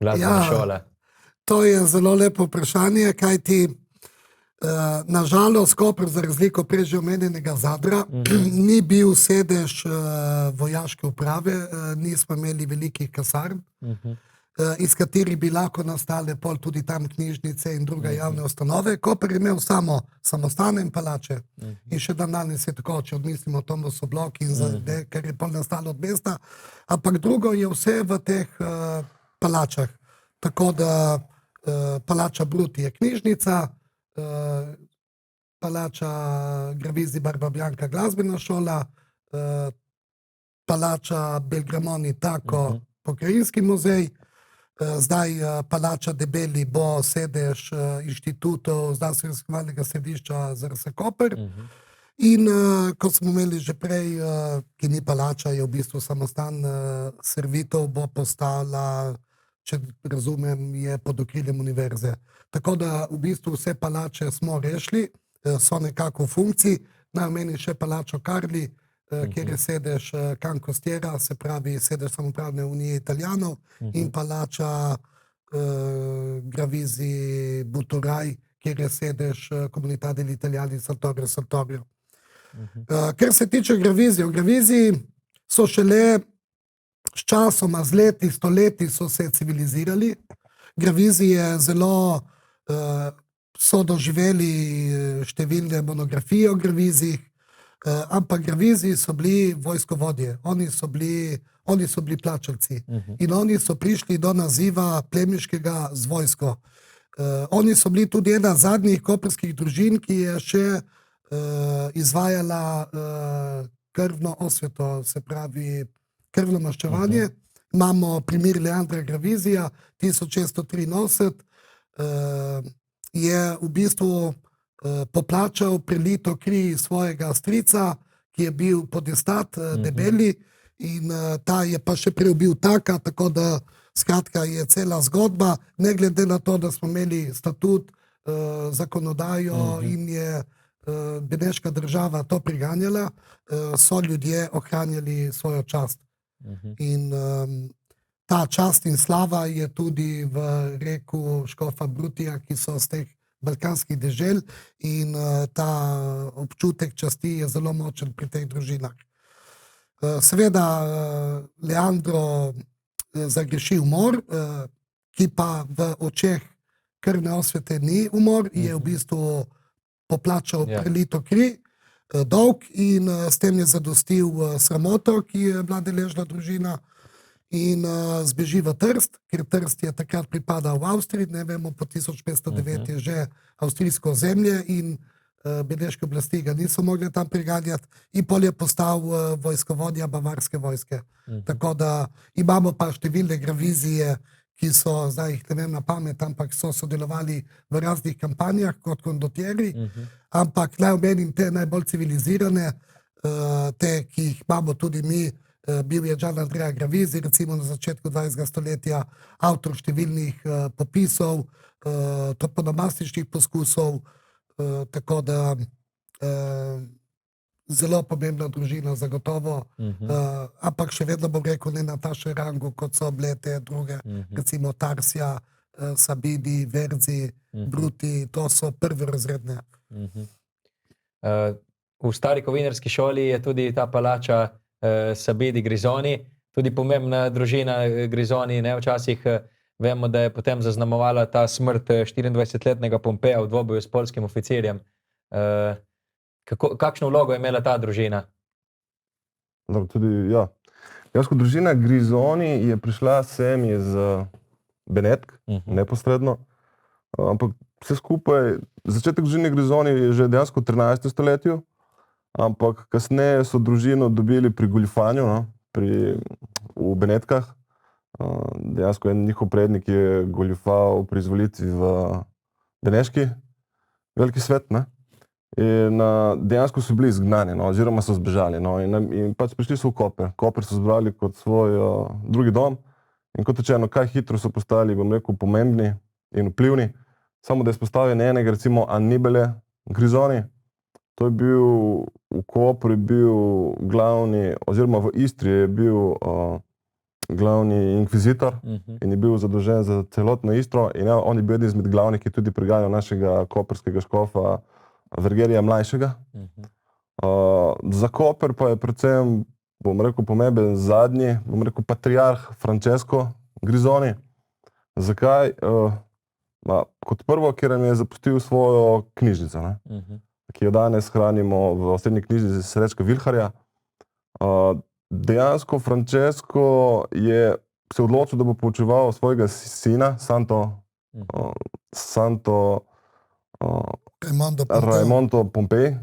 glasbena šola? To je zelo lepo vprašanje, kajti Nažalost, Koper, za razliko prej že omenjenega Zadra, ni bil sedež vojaške uprave, nismo imeli velikih kasarn, iz katerih bi lahko nastale pol tudi tam knjižnice in druge javne ustanove. Koper je imel samo samostane in palače. In še dan danes je tako, če odmislimo Tomoso blok in ker je pol nastalo od mesta, ampak drugo je vse v teh palačah. Tako da palača Bruti je knjižnica, palača Gravisi Barba Bianca glasbena šola, palača Belgramoni tako pokrajinski muzej, zdaj palača Debeli bo sedež inštitutov znanstveno-raziskovalnega središča ZRS Koper. In kot smo imeli že prej, ki ni palača, je v bistvu samostan servitov, bo postala, če razumem, je pod okriljem univerze. Tako da v bistvu vse palače smo rešili, so nekako v funkciji. Naj omenim še palačo Karli, kjer je sedež Can Costiera, se pravi sedež Samoupravne unije Italijanov, in palača Gravisi Buturaj, kjer je sedež Comunità degli Italiani Sartorio Sartorio. Ker se tiče Gravisijev, Gravisi so šele s časoma, z leti, stoletji so se civilizirali. Gravizije zelo so doživeli številne monografije o Gravizijih, ampak Graviziji so bili vojskovodje, oni so bili plačalci in oni so prišli do naziva plemiškega z vojsko. Oni so bili tudi ena zadnjih koprskih družin, ki je še izvajala krvno osveto, se pravi krvno maščevanje. Imamo primer Leandra Gravizija, 1683, je v bistvu poplačal prelito kri svojega strica, ki je bil podestat Debeli, in ta je pa še prej bil taka, tako da skratka je cela zgodba, ne glede na to, da smo imeli statut, zakonodajo in je beneška država to priganjala, so ljudje ohranjali svojo čast. In ta čast in slava je tudi v reku škofa Brutija, ki so z teh balkanskih dežel, in ta občutek časti je zelo močen pri teh družinah. Seveda Leandro zagreši umor, ki pa v očeh krvne osvete ni umor, je v bistvu poplačal prelito kri, dolg, in s tem je zadostil sramoto, ki je bila deležna družina, in zbeži v Trst, ker Trst je takrat pripadal v Avstriji, ne vemo, po 1509 je že avstrijsko zemlje in beneške oblasti ga niso mogli tam priganjati, in pol je postal vojskovodja bavarske vojske. Tako da imamo pa številne Gravizije, ki so, zdaj jih ne vem na pamet, ampak so sodelovali v raznih kampanjah kot kondotjeri, ampak naj omenim te najbolj civilizirane, te, ki jih imamo tudi mi. Bil je Gian Andrea Gravisi, recimo na začetku 20. stoletja, avtor številnih popisov, toponomastičnih poskusov, tako da zelo pomembna družina zagotovo, ampak še vedno bom rekel ne na tašem rangu, kot so bile te druge, recimo Tarsija, Sabini, Verzi, Bruti, to so prvorazredne. V stari kovinarski šoli je tudi ta palača Sabini Grisoni, tudi pomembna družina Grisoni, ne, včasih vemo, da je potem zaznamovala ta smrt 24-letnega Pompeja v dvoboju s poljskim oficirjem. Kakšno vlogo je imela ta družina? Tudi, ja. Dejansko družina Grisoni je prišla sem iz Benetk, neposredno, ampak vse skupaj, začetek družine Grisoni je že dejansko v 13. stoletju, ampak kasneje so družino dobili pri goljufanju, v Benetkah. Dejansko en njihov prednik je goljufal pri izvolitvi v Beneški veliki svet, ne? In dejansko so bili izgnani, oziroma so zbežali, in pač prišli so v Koper. Koper so zbrali kot svoj drugi dom, in kot rečeno, kaj hitro so postali, bom rekel, pomembni in vplivni. Samo da je izpostavljen enega, recimo Annibale Grisoni, to je bil v Kopru, je bil glavni, oziroma v Istri je bil glavni inkvizitor in je bil zadolžen za celotno Istro in on je bil eden izmed glavnih, ki je tudi preganjal našega koprskega škofa Vergerija mlajšega. Za Koper pa je predvsem, bom rekel, pomemben zadnji, patriarh Francesco Grisoni. Zakaj? Kot prvo, ker nam je zapustil svojo knjižnico, ki jo danes hranimo v osrednji knjižnici Srečka Vilharja. Dejansko Francesco je se odločil, da bo poučeval svojega sina, Raimondo Pompei,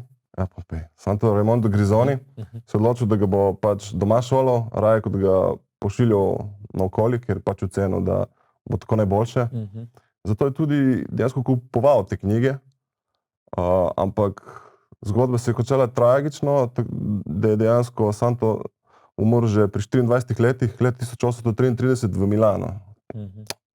Santo Raimondo Grisoni, se odločil, da ga bo pač doma šolal, raje kot ga pošiljal naokoli, ker pač ocenil, da bo tako najboljše. Zato je tudi dejansko kupoval te knjige, ampak zgodba se je končala tragično, da je dejansko Santo umrl že pri 24 letih, let 1833 v Milano.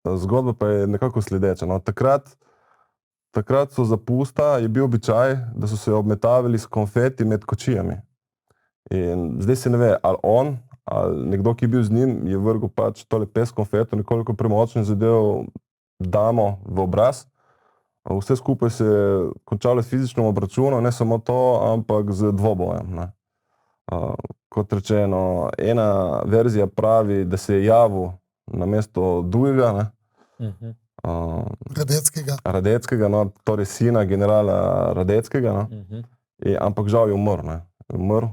Zgodba pa je nekako sledeča. No, takrat so za pusta je bil običaj, da so se obmetavali s konfeti med kočijami. In zdaj se ne ve, ali on, ali nekdo, ki je bil z njim, je vrgel pač tole pes konfeto, nekoliko premočno zadev damo v obraz. Vse skupaj se je končalo s fizičnim obračunom, ne samo to, ampak z dvobojem. Kot rečeno, ena verzija pravi, da se je javil namesto drugega, Radeckega, no, torej sina generala Radeckega, ampak žal je umrl.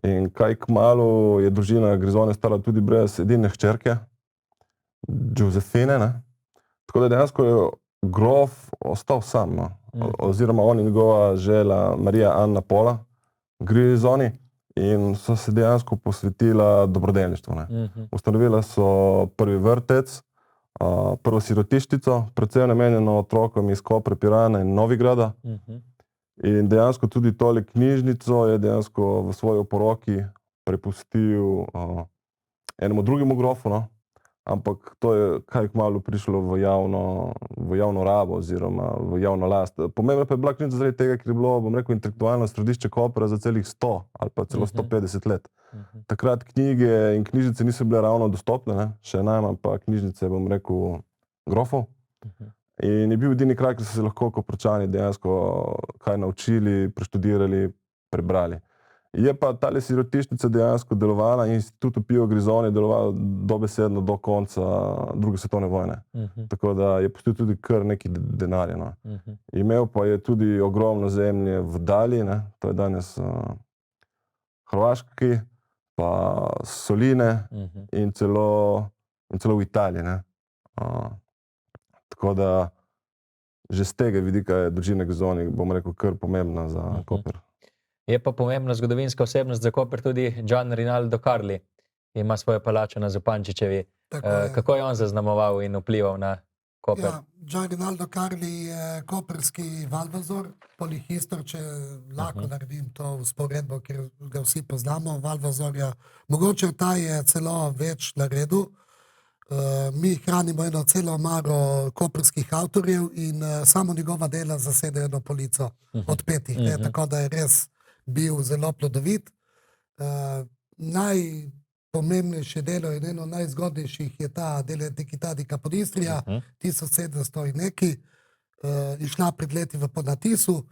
In kaj kmalu je družina Grisoni stala tudi brez edine hčerke, Josefine, tako da dejansko je grof ostal sam, oziroma on in njegova žena Marija Anna Pola Grisoni, in so se dejansko posvetila dobrodelništvu. Ustanovila so prvi vrtec, prvo sirotiščico, predvsem namenjeno otrokom iz Kopra, Pirana in Novigrada. In dejansko tudi tole knjižnico je dejansko v svoji oporoki prepustil enemu drugemu grofu, ampak to je kaj kmalu prišlo v javno rabo oziroma v javno last. Pomembna pa je bila knjižnica zaradi tega, ker je bilo, bom rekel, intelektualno središče Kopra za celih 100 ali pa celo 150 let. Takrat knjige in knjižnice niso bile ravno dostopne, še najmanj pa knjižnice, bom rekel, grofov. In je bil edini kraj, kjer so se lahko Koprčani dejansko kaj naučili, preštudirali, prebrali. Je pa tale sirotišnica dejansko delovala, Institut Pio Grisoni deloval dobesedno do konca druge svetovne vojne. Tako da je pustil tudi kar nekaj denarja. Imel pa je tudi ogromno zemlje v Dalji, to je danes Hrvaški, pa Soline in celo v Italiji. Tako da že z tega vidika je družina Grisoni, bom rekel, kar pomembna za Koper. Je pa pomembna zgodovinska osebnost za Koper tudi Gian Rinaldo Carli, ki ima svojo palačo na Zupančičevi. Kako je on zaznamoval in vplival na Koper? Ja, Gian Rinaldo Carli je koperski Valvazor, polihistor, če lahko naredim to vzporedbo, ker ga vsi poznamo, Valvazorja. Mogoče ta je celo več naredil. Mi hranimo eno celo omaro koperskih avtorjev in samo njegova dela zasedajo eno polico od 5, tako da je res bil zelo plodovit. Najpomembnejše delo in eno najzgodnejših je ta Delle Antichità di Capodistria, 1700 in neki, išla pred leti v ponatisu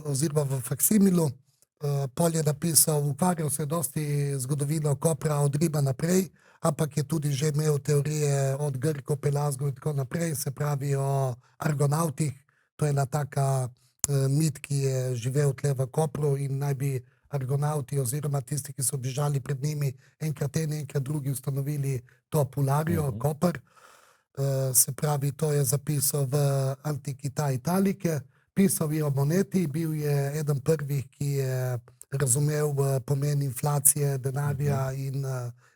oziroma v faksimilu. Pol je napisal, ukvarjal se dosti zgodovino Kopra od Rima naprej, ampak je tudi že imel teorije od Grkov, Pelazgov in tako naprej, se pravi o argonautih. To je ena taka mit, ki je živel tle v Kopru in naj bi argonauti oziroma tisti, ki so bežali pred njimi, enkrat eni, enkrat drugi ustanovili to Pularijo, Koper. Se pravi, to je zapisal v Antichità Italiche. Pisal je o moneti, bil je eden prvih, ki je razumel pomen inflacije, denarja in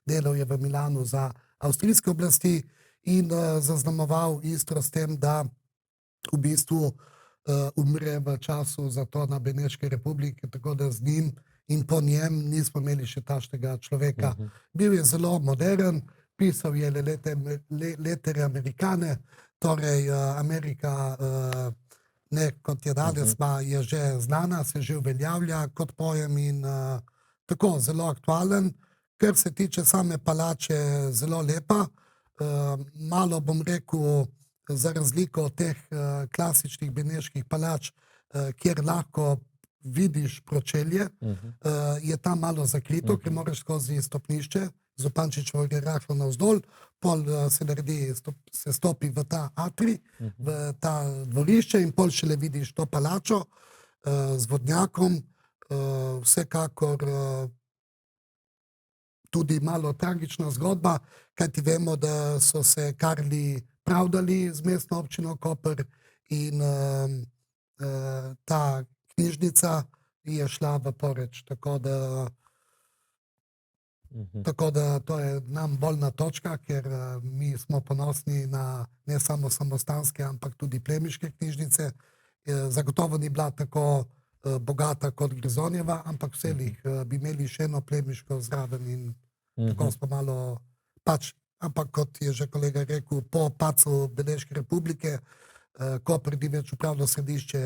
delal je v Milanu za avstrijske oblasti in zaznamoval Istro s tem, da v bistvu umre v času zatona Beneške republike, tako da z njim in po njem nismo imeli še takšnega človeka. Bil je zelo modern, pisal je lettere amerikane, torej Amerika, ne kot je danes, je že znana, se že uveljavlja kot pojem in tako zelo aktualen, Kar se tiče same palače, zelo lepa. Malo bom rekel, za razliko od teh klasičnih beneških palač, kjer lahko vidiš pročelje, je tam malo zakrito, ker moraš skozi stopnišče, Zupančičevo gre rahlo navzdol, pol se stopi v ta atri, v ta dvorišče in pol šele vidiš to palačo z vodnjakom. Vsekakor tudi malo tragična zgodba, kajti vemo, da so se Karli pravdali z mestno občino Koper in ta knjižnica je šla v Poreč, tako da to je nam bolna točka, ker mi smo ponosni na ne samo samostanske, ampak tudi plemiške knjižnice. Zagotovo ni bila tako bogata kot Grizonjeva, ampak vselih bi imeli še eno plemiško zraven in tako smo malo ampak kot je že kolega rekel, po padcu Beneške republike, Koper ni več upravno središče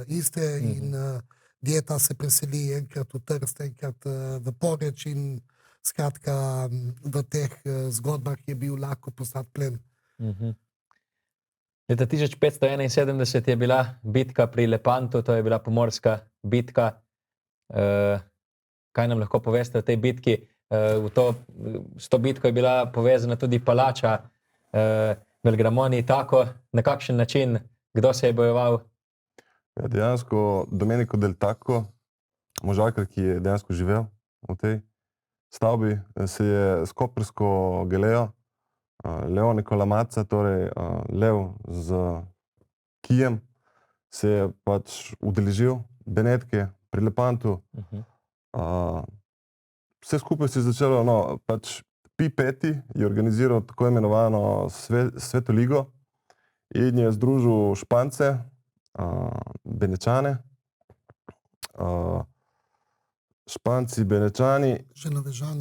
Istre in dieta se preseli enkrat v Trst, enkrat v Poreč in skratka v teh zgodbah je bil lahko postati plen. Leta 1571 je bila bitka pri Lepantu, to je bila pomorska bitka. Kaj nam lahko poveste o tej bitki? S to bitko je bila povezana tudi palača Belgramoni Tako. Na kakšen način, kdo se je bojeval? Ja, dejansko Domenico del Tacco, možakar, ki je dejansko živel v tej stavbi, se je s koprsko galejo Leone Colomazza, torej lev z kijem, se je pač udeležil Benetke pri Lepantu. Vse skupaj se je začelo, pač Pi Peti je organiziral tako imenovano Sveto ligo in je združil Špance, Benečane, Španci, Benečani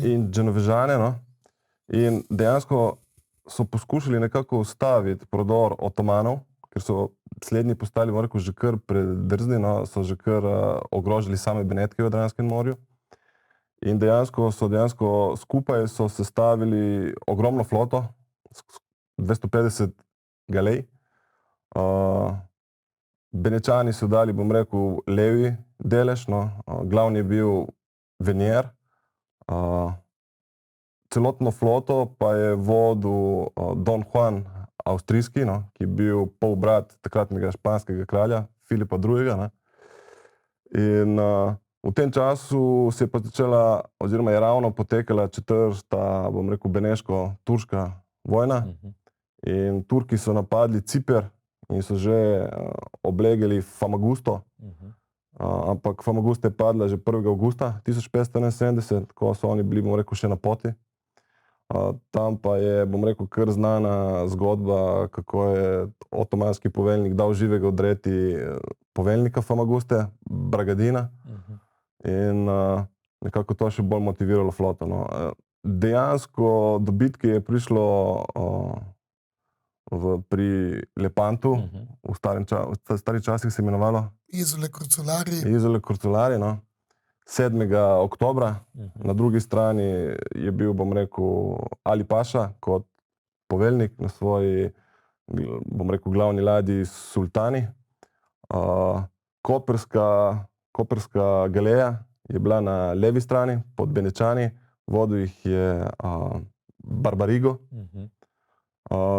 in Genovežane. In dejansko so poskušali nekako ustaviti prodor Otomanov, ker so slednji postali, moram reči, že kar predrzni, so že kar ogrožili same Benetke v Adranskem morju. In dejansko skupaj so sestavili ogromno floto, 250 galej. Benečani so dali, bom rekel, levi delež, glavni je bil Venier. Celotno floto pa je vodil Don Juan Avstrijski, ki je bil polbrat takratnega španskega kralja Filipa II. In v tem času se je pa začela, oziroma je ravno potekala četrta, bom rekel, beneško-turška vojna. In Turki so napadli Ciper in so že oblegali Famagusto. Ampak Famagusta je padla že 1. avgusta 1571, ko so oni bili, bom rekel, še na poti. Tam pa je, bom rekel, kar znana zgodba, kako je otomanski poveljnik dal živega odreti poveljnika Famaguste, Bragadina. In nekako to še bolj motiviralo floto. Dejansko do bitke je prišlo pri Lepantu, v starih časih se je imenovalo Izole Curculari, 7. oktobra. Na drugi strani je bil, bom rekel, Ali Paša kot poveljnik na svoji, bom rekel, glavni ladji Sultani. Koperska galeja je bila na levi strani, pod Benečani, vodil jih je Barbarigo.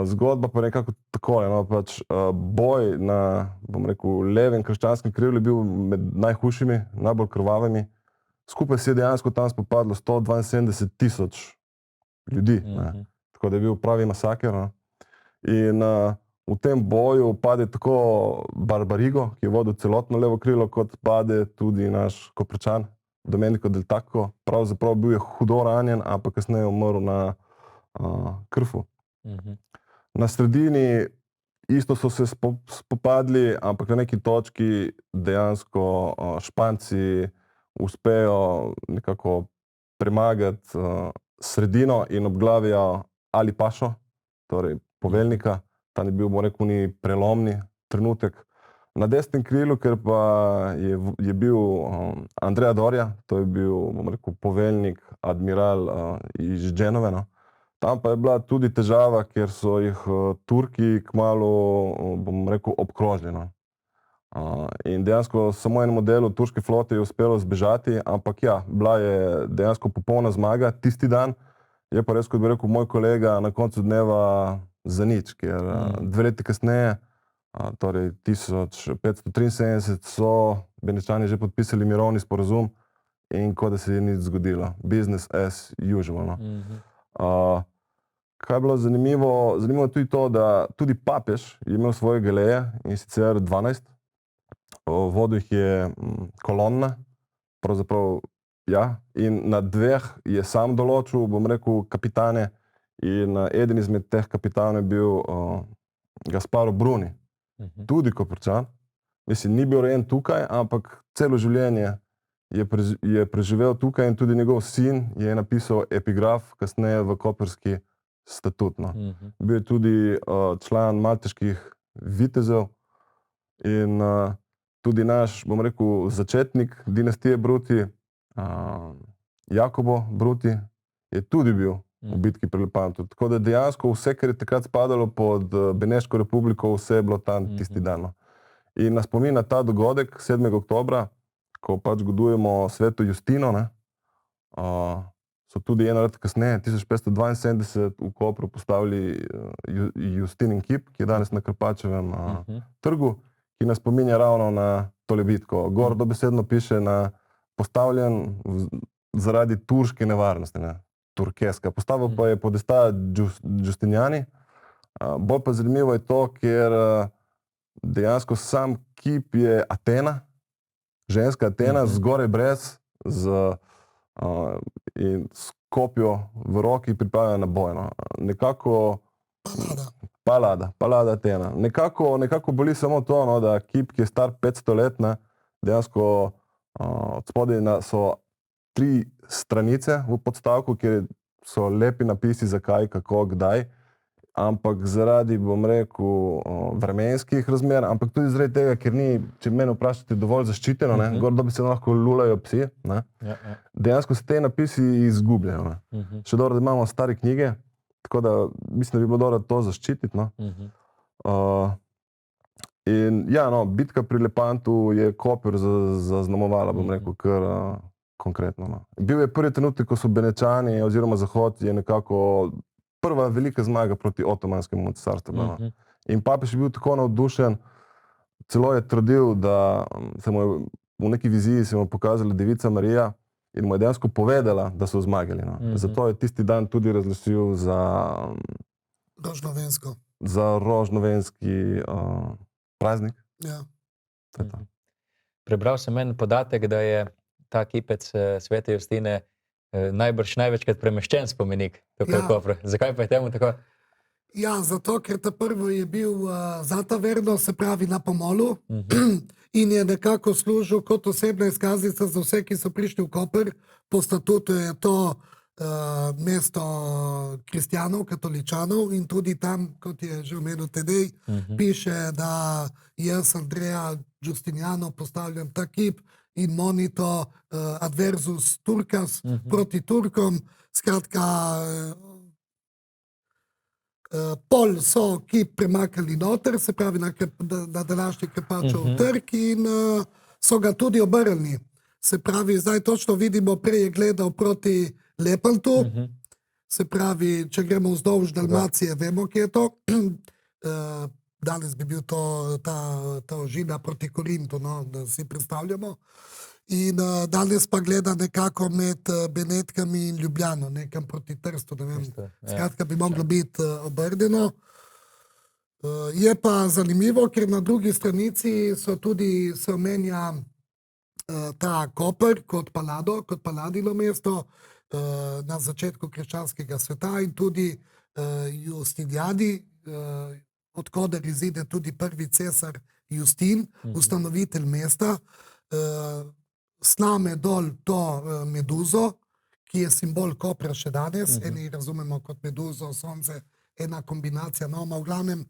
Zgodba pa nekako takole, pač boj na, bom rekel, levem krščanskem krivlju je bil med najhujšimi, najbolj krvavimi. Skupaj se je dejansko tam spopadlo 172,000 ljudi, tako da je bil pravi masaker. In v tem boju pade tako Barbarigo, ki je vodil celotno levo krilo, kot pade tudi naš Koprčan, Domenico del Tacco. Pravzaprav bil je hudo ranjen, ampak kasneje umrl na Krfu. Na sredini isto so se spopadli, ampak na neki točki dejansko Španci uspejo nekako premagati sredino in obglavijo Ali Pašo, torej poveljnika. Tam je bil, bom rekel, prelomni trenutek. Na desnem krilu, ker pa je bil Andrea Doria, to je bil, bom rekel, poveljnik, admiral iz Genove, no. Tam pa je bila tudi težava, ker so jih Turki kmalu, bom rekel, obkrožili, no. In dejansko samo enemu delu turške flote je uspelo zbežati, ampak ja, bila je dejansko popolna zmaga tisti dan. Je pa res, kot bi rekel moj kolega, na koncu dneva zanič, ker 2 leta kasneje, torej 1573, so Beneščani že podpisali mirovni sporazum in kot da se je nič zgodilo. Business as usual, no. Kaj je bilo zanimivo? Zanimivo je tudi to, da tudi papež je imel svoje galeje, in sicer 12. Vodil jih je kolonna, pravzaprav, ja, in na 2 je sam določil, bom rekel, kapitane, in eden izmed teh kapitanov je bil Gasparo Bruni, tudi Koprčan. Mislim, ni bil rojen tukaj, ampak celo življenje je preživel tukaj in tudi njegov sin je napisal epigraf kasneje v koprski statut, no. Bil je tudi član malteških vitezov in tudi naš, bom rekel, začetnik dinastije Bruti, Jakobo Bruti, je tudi bil v bitki pri Lepantu. Tako da dejansko vse, kar je takrat spadalo pod Beneško republiko, vse je bilo tam tisti dan, no. In na spomin na ta dogodek 7. oktobra, ko pač godujemo sveto Justino, ne, so tudi eno leto kasneje, 1572, v Kopru postavili Justinin kip, ki je danes na Krpačevem trgu, ki nas spominja ravno na tole bitko. Gor dobesedno piše postavljen zaradi turške nevarnosti, ne, turkeska. Postavil pa je podesta Justiniani. Bolj pa zanimivo je to, ker dejansko sam kip je Atena, ženska Atena, zgoraj brez, in s kopjo v roki pripravljena na boj, no. Nekako Palada Atena. Nekako boli samo to, no, da kip, ki je star 500 let, ne, dejansko od spodaj so 3 stranice v podstavku, kjer so lepi napisi zakaj, kako, kdaj, ampak zaradi, bom rekel, vremenskih razmer, ampak tudi zaradi tega, ker ni, če mene vprašate, dovolj zaščiteno, ne, gor da bi se lahko lulajo psi, ne. Dejansko se te napisi izgubljajo, ne. Še dobro, da imamo stare knjige, tako da mislim, da bi bilo dobro to zaščititi, no. In ja, no, bitka pri Lepantu je Koper zaznamovala, bom rekel, kar konkretno, no. Bil je prvi trenutek, ko so Benečani oziroma Zahod je nekako prva velika zmaga proti Otomanskemu cesarstvu, no. In papež je bil tako navdušen, celo je trdil, da se mu je v neki viziji se mu pokazala Devica Marija in mu je dejansko povedala, da so zmagali, no. Zato je tisti dan tudi razglasil za rožnovenski praznik. Ja. Prebral sem en podatek, da je ta kipec svete Justine najbrž največkrat premeščen spomenik tukaj v Kopru. Zakaj pa je temu tako? Ja, zato, ker ta prvi je bil za taverno, se pravi na pomolu, in je nekako služil kot osebna izkaznica za vse, ki so prišli v Koper. Po statutu je to mesto kristjanov, katoličanov, in tudi tam, kot je že omenil Tadej, piše, da jaz, Andrea Justiniano, postavljam ta kip in monito adversus Turcas proti Turkom. Skratka, pol so kip premakali noter, se pravi na današnji Krpačev trg, in so ga tudi obrnili. Se pravi, zdaj točno vidimo, prej je gledal proti Lepantu, se pravi, če gremo vzdolž Dalmacije, vemo, kje je to. Danes bi bil to ta ožina proti Korintu, no, da si predstavljamo. In danes pa gleda nekako med Benetkami in Ljubljano, nekam proti Trstu, ne vem. Skratka, bi moglo biti obrnjeno. Je pa zanimivo, ker na drugi stranici se omenja ta Koper kot Paladino mesto na začetku krščanskega sveta in tudi Justiniani, odkoder izide tudi prvi cesar Justin, ustanovitelj mesta, sname dol to meduzo, ki je simbol Kopra še danes, eni razumemo kot meduzo, sonce, ena kombinacija, no, v glavnem.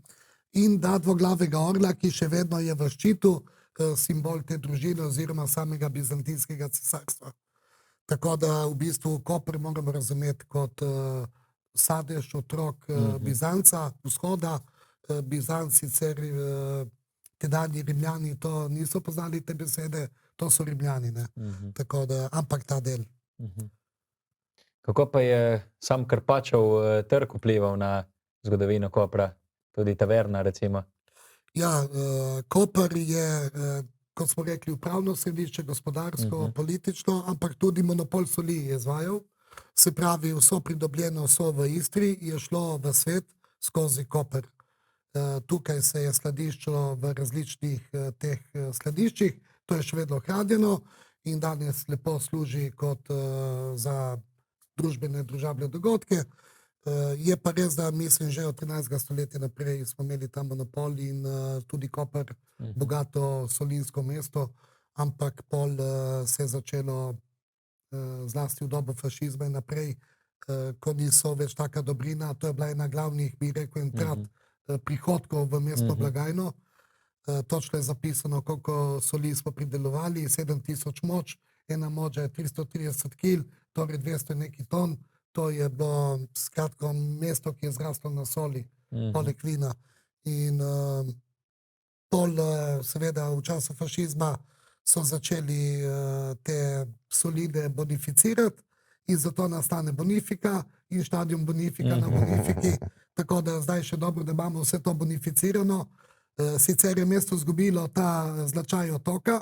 in da dvoglavega orla, ki še vedno je v ščitu, simbol te družine oziroma samega bizantijskega cesarstva. Tako da v bistvu Koper moramo razumeti kot sadež, otrok Bizanca, vzhoda. Bizanc sicer tedanji Rimljani to niso poznali te besede, to so Rimljani, ne. Tako da, ampak ta del. Kako pa je sam Karpačev trg vplival na zgodovino Kopra? Tudi taverna, recimo. Ja, Koper je, kot smo rekli, upravno središče, gospodarsko, politično, ampak tudi monopol soli je izvajal. Se pravi, vso pridobljeno so v Istri je šlo v svet skozi Koper. Tukaj se je skladiščilo v različnih teh skladiščih, to je še vedno hranjeno in danes lepo služi kot za družbene, družabne dogodke. Je pa res, da mislim, že od 13. stoletja naprej smo imeli ta monopol in tudi Koper, bogato solinsko mesto, ampak pol se je začelo zlasti v dobo fašizma in naprej, ko niso več taka dobrina, to je bila ena glavnih, bi rekel, entrat prihodkov v mestno blagajno. Točno je zapisano, koliko soli smo pridelovali, 7000 moč, ena moč je 330 kil, torej 200 neki ton. To je bilo skratko mesto, ki je zraslo na soli, poleg vina. In pol seveda v času fašizma so začeli te soline bonificirati in zato nastane Bonifika in štadion Bonifika na Bonifiki. Tako da zdaj še dobro, da imamo vse to bonificirano. Sicer je mesto izgubilo ta značaj otoka,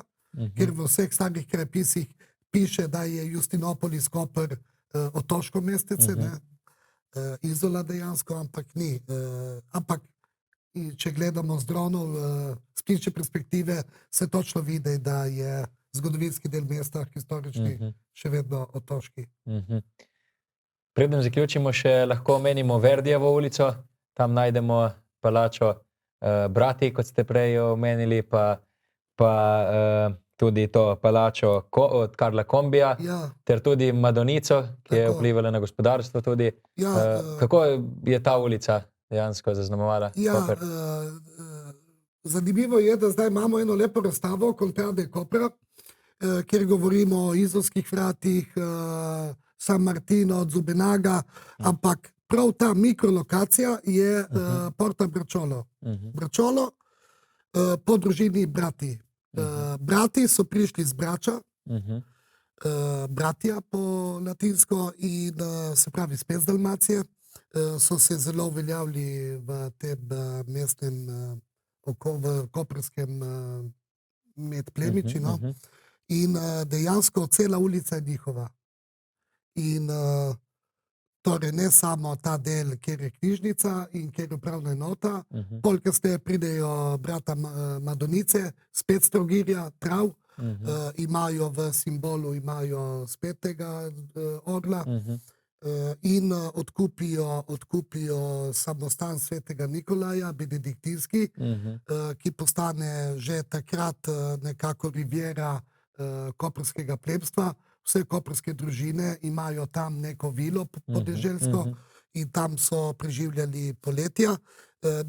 ker v vseh starih krajepisih piše, da je Justinopolis Koper otoško mestece, ne? Izola dejansko, ampak ni. Ampak če gledamo z dronov, z ptičje perspektive, se točno vidi, da je zgodovinski del mesta, historični, še vedno otoški. Preden zaključimo, še lahko omenimo Verdijevo ulico, tam najdemo palačo Brati, kot ste prej omenili, pa tudi to palačo od Karla Kombija, ter tudi Madonico, ki je vplivala na gospodarstvo tudi. Kako je ta ulica dejansko zaznamovala Koper? Zanimivo je, da zdaj imamo eno lepo razstavo Contrade Kopra, kjer govorimo o Izolskih vratih, San Martino, Zubenaga, ampak prav ta mikrolokacija je Porta Bracciolo. Bracciolo po družini Brati. Brati so prišli z Brača, Bratja po latinsko in se pravi spet z Dalmacije. So se zelo uveljavili v tem mestnem v koprskem med plemiči, no. In dejansko cela ulica je njihova. In torej ne samo ta del, kjer je knjižnica in kjer je upravna enota, pol kasneje pridejo brata Madonice, spet Strogirja, Trav, imajo v simbolu, imajo spet tega orla in odkupijo samostan svetega Nikolaja, benediktinski, ki postane že takrat nekako riviera koprskega plemstva. Vse koprske družine imajo tam neko vilo podeželsko in tam so preživljali poletja.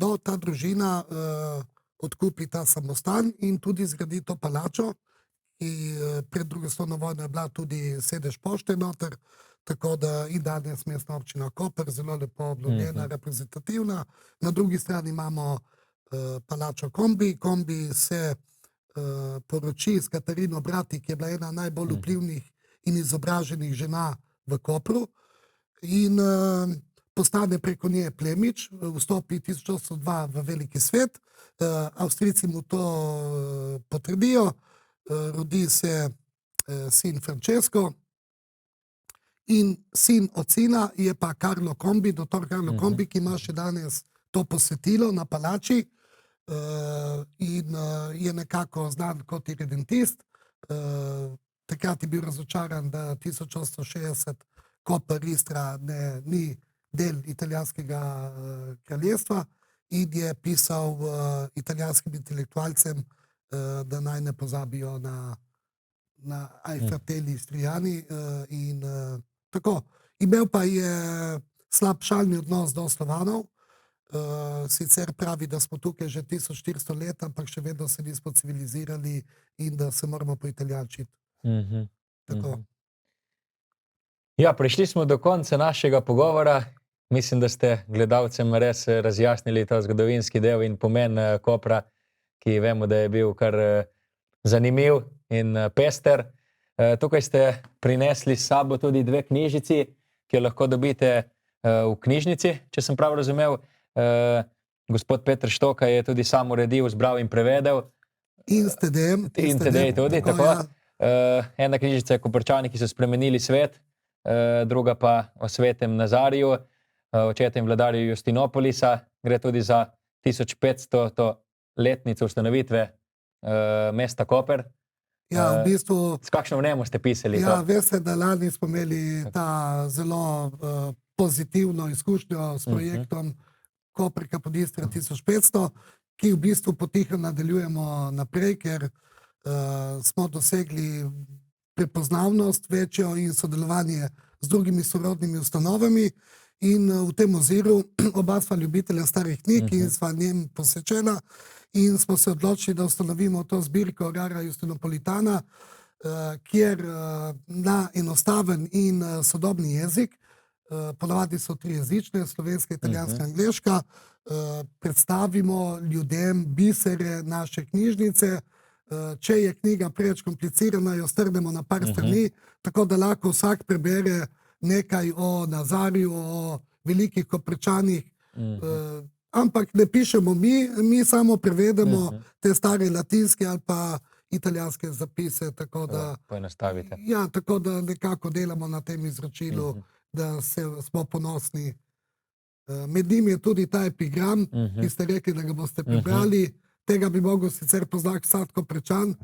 No, ta družina odkupi ta samostan in tudi zgradi to palačo, ki pred drugo svetovno vojno je bila tudi sedež pošte noter, tako da in danes mestna občina Koper, zelo lepo obnovljena, reprezentativna. Na drugi strani imamo palačo Kombi. Kombi se poroči s Katarino Brati, ki je bila ena najbolj vplivnih in izobraženih žena v Kopru in postane preko nje plemič, vstopi 1802 v veliki svet. Avstrijci mu to potrdijo, rodi se sin Francesco in sin od sina je pa Carlo Kombi, doktor Carlo Kombi, ki ima še danes to posvetilo na palači in je nekako znan kot irredentist. Takrat je bil razočaran, da 1860 Koper Istra ni del italijanskega kraljestva in je pisal italijanskim intelektualcem, da naj ne pozabijo na ai fratelli Istriani in tako. Imel pa je slab šalni odnos do Slovanov, Sicer pravi, da smo tukaj že 1400 let, ampak še vedno se nismo civilizirali in da se moramo poitalijančiti. Tako. Ja, prišli smo do konca našega pogovora. Mislim, da ste gledalcem res razjasnili ta zgodovinski del in pomen Kopra, ki vemo, da je bil kar zanimiv in pester. Tukaj ste prinesli s sabo tudi 2 knjižici, ki jo lahko dobite v knjižnici, če sem prav razumel. Gospod Peter Štoka je tudi sam uredil, zbral in prevedel. In Stedej tudi, tako. Ena knjižica je Koprčani, ki so spremenili svet, druga pa o svetem Nazariju, očetu in vladarju Justinopolisa. Gre tudi za 1500. letnico ustanovitve mesta Koper. Ja, v bistvu, s kakšno vnemo ste pisali? Ja, veste, da lani smo imeli ta zelo pozitivno izkušnjo s projektom Koper Kapodistra 1500, ki v bistvu potiho nadaljujemo naprej, ker smo dosegli prepoznavnost večjo in sodelovanje z drugimi sorodnimi ustanovami. In v tem oziru oba sva ljubitelja starih knjig in sva njem posvečena in smo se odločili, da ustanovimo to zbirko Rara Justinopolitana, kjer na enostaven in sodobni jezik, ponavadi so 3 jezične, slovenska, italijanska, angleška, predstavimo ljudem bisere naše knjižnice. Če je knjiga preveč komplicirana, jo strnemo na par strani, tako da lahko vsak prebere nekaj o Nazariju, o velikih Koprčanih, ampak ne pišemo mi samo prevedemo te stare latinske ali pa italijanske zapise, tako da poenostavite. Ja, tako da nekako delamo na tem izročilu, da smo ponosni. Med njim je tudi ta epigram, ki ste rekli, da ga boste prebrali. Tega bi mogel sicer poznati vsak Koprčan,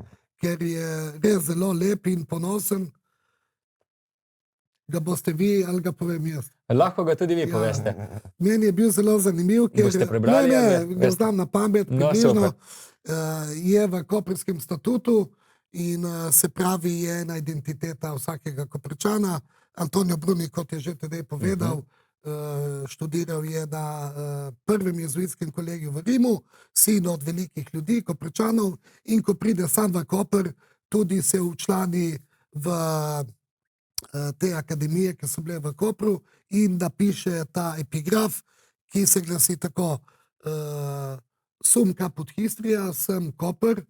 ker je res zelo lep in ponosen. Ga boste vi ali ga povem jaz? Lahko ga tudi vi poveste. Meni je bil zelo zanimiv, ker boste prebrali, ga znam na pamet, približno. Je v Koprskem statutu in se pravi, je ena identiteta vsakega Koprčana. Antonio Bruni, kot je že tedaj povedal, študiral je na prvem jezuitskem kolegiju v Rimu, sin od velikih ljudi, Koprčanov, in ko pride sam v Koper, tudi se včlani v te akademije, ki so bile v Kopru, in da piše ta epigraf, ki se glasi tako: Sum caput Histria, sem Koper,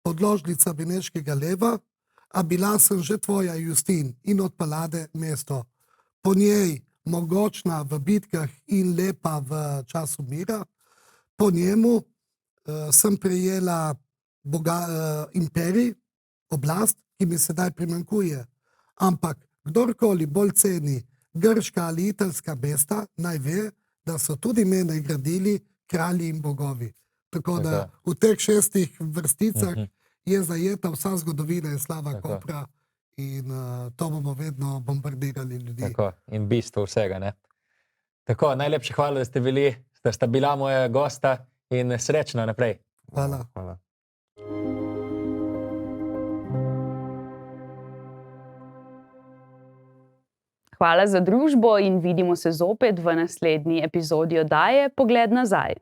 podložnica Beneškega leva, a bila sem že tvoja Justin in od Palade mesto. Po njej mogočna v bitkah in lepa v času mira. Po njemu sem prejela imperij, oblast, ki mi sedaj primanjkuje. Ampak kdorkoli bolj ceni grška ali italska mesta, naj ve, da so tudi mene gradili kralji in bogovi. Tako da v teh 6 vrsticah je zajeta vsa zgodovina in slava Kopra in to bomo vedno bombardirali ljudi. Tako, in bistvo vsega, ne? Tako, najlepše hvala, da sta bila moja gosta in srečno naprej. Hvala. Hvala za družbo in vidimo se zopet v naslednji epizodi oddaje Pogled nazaj.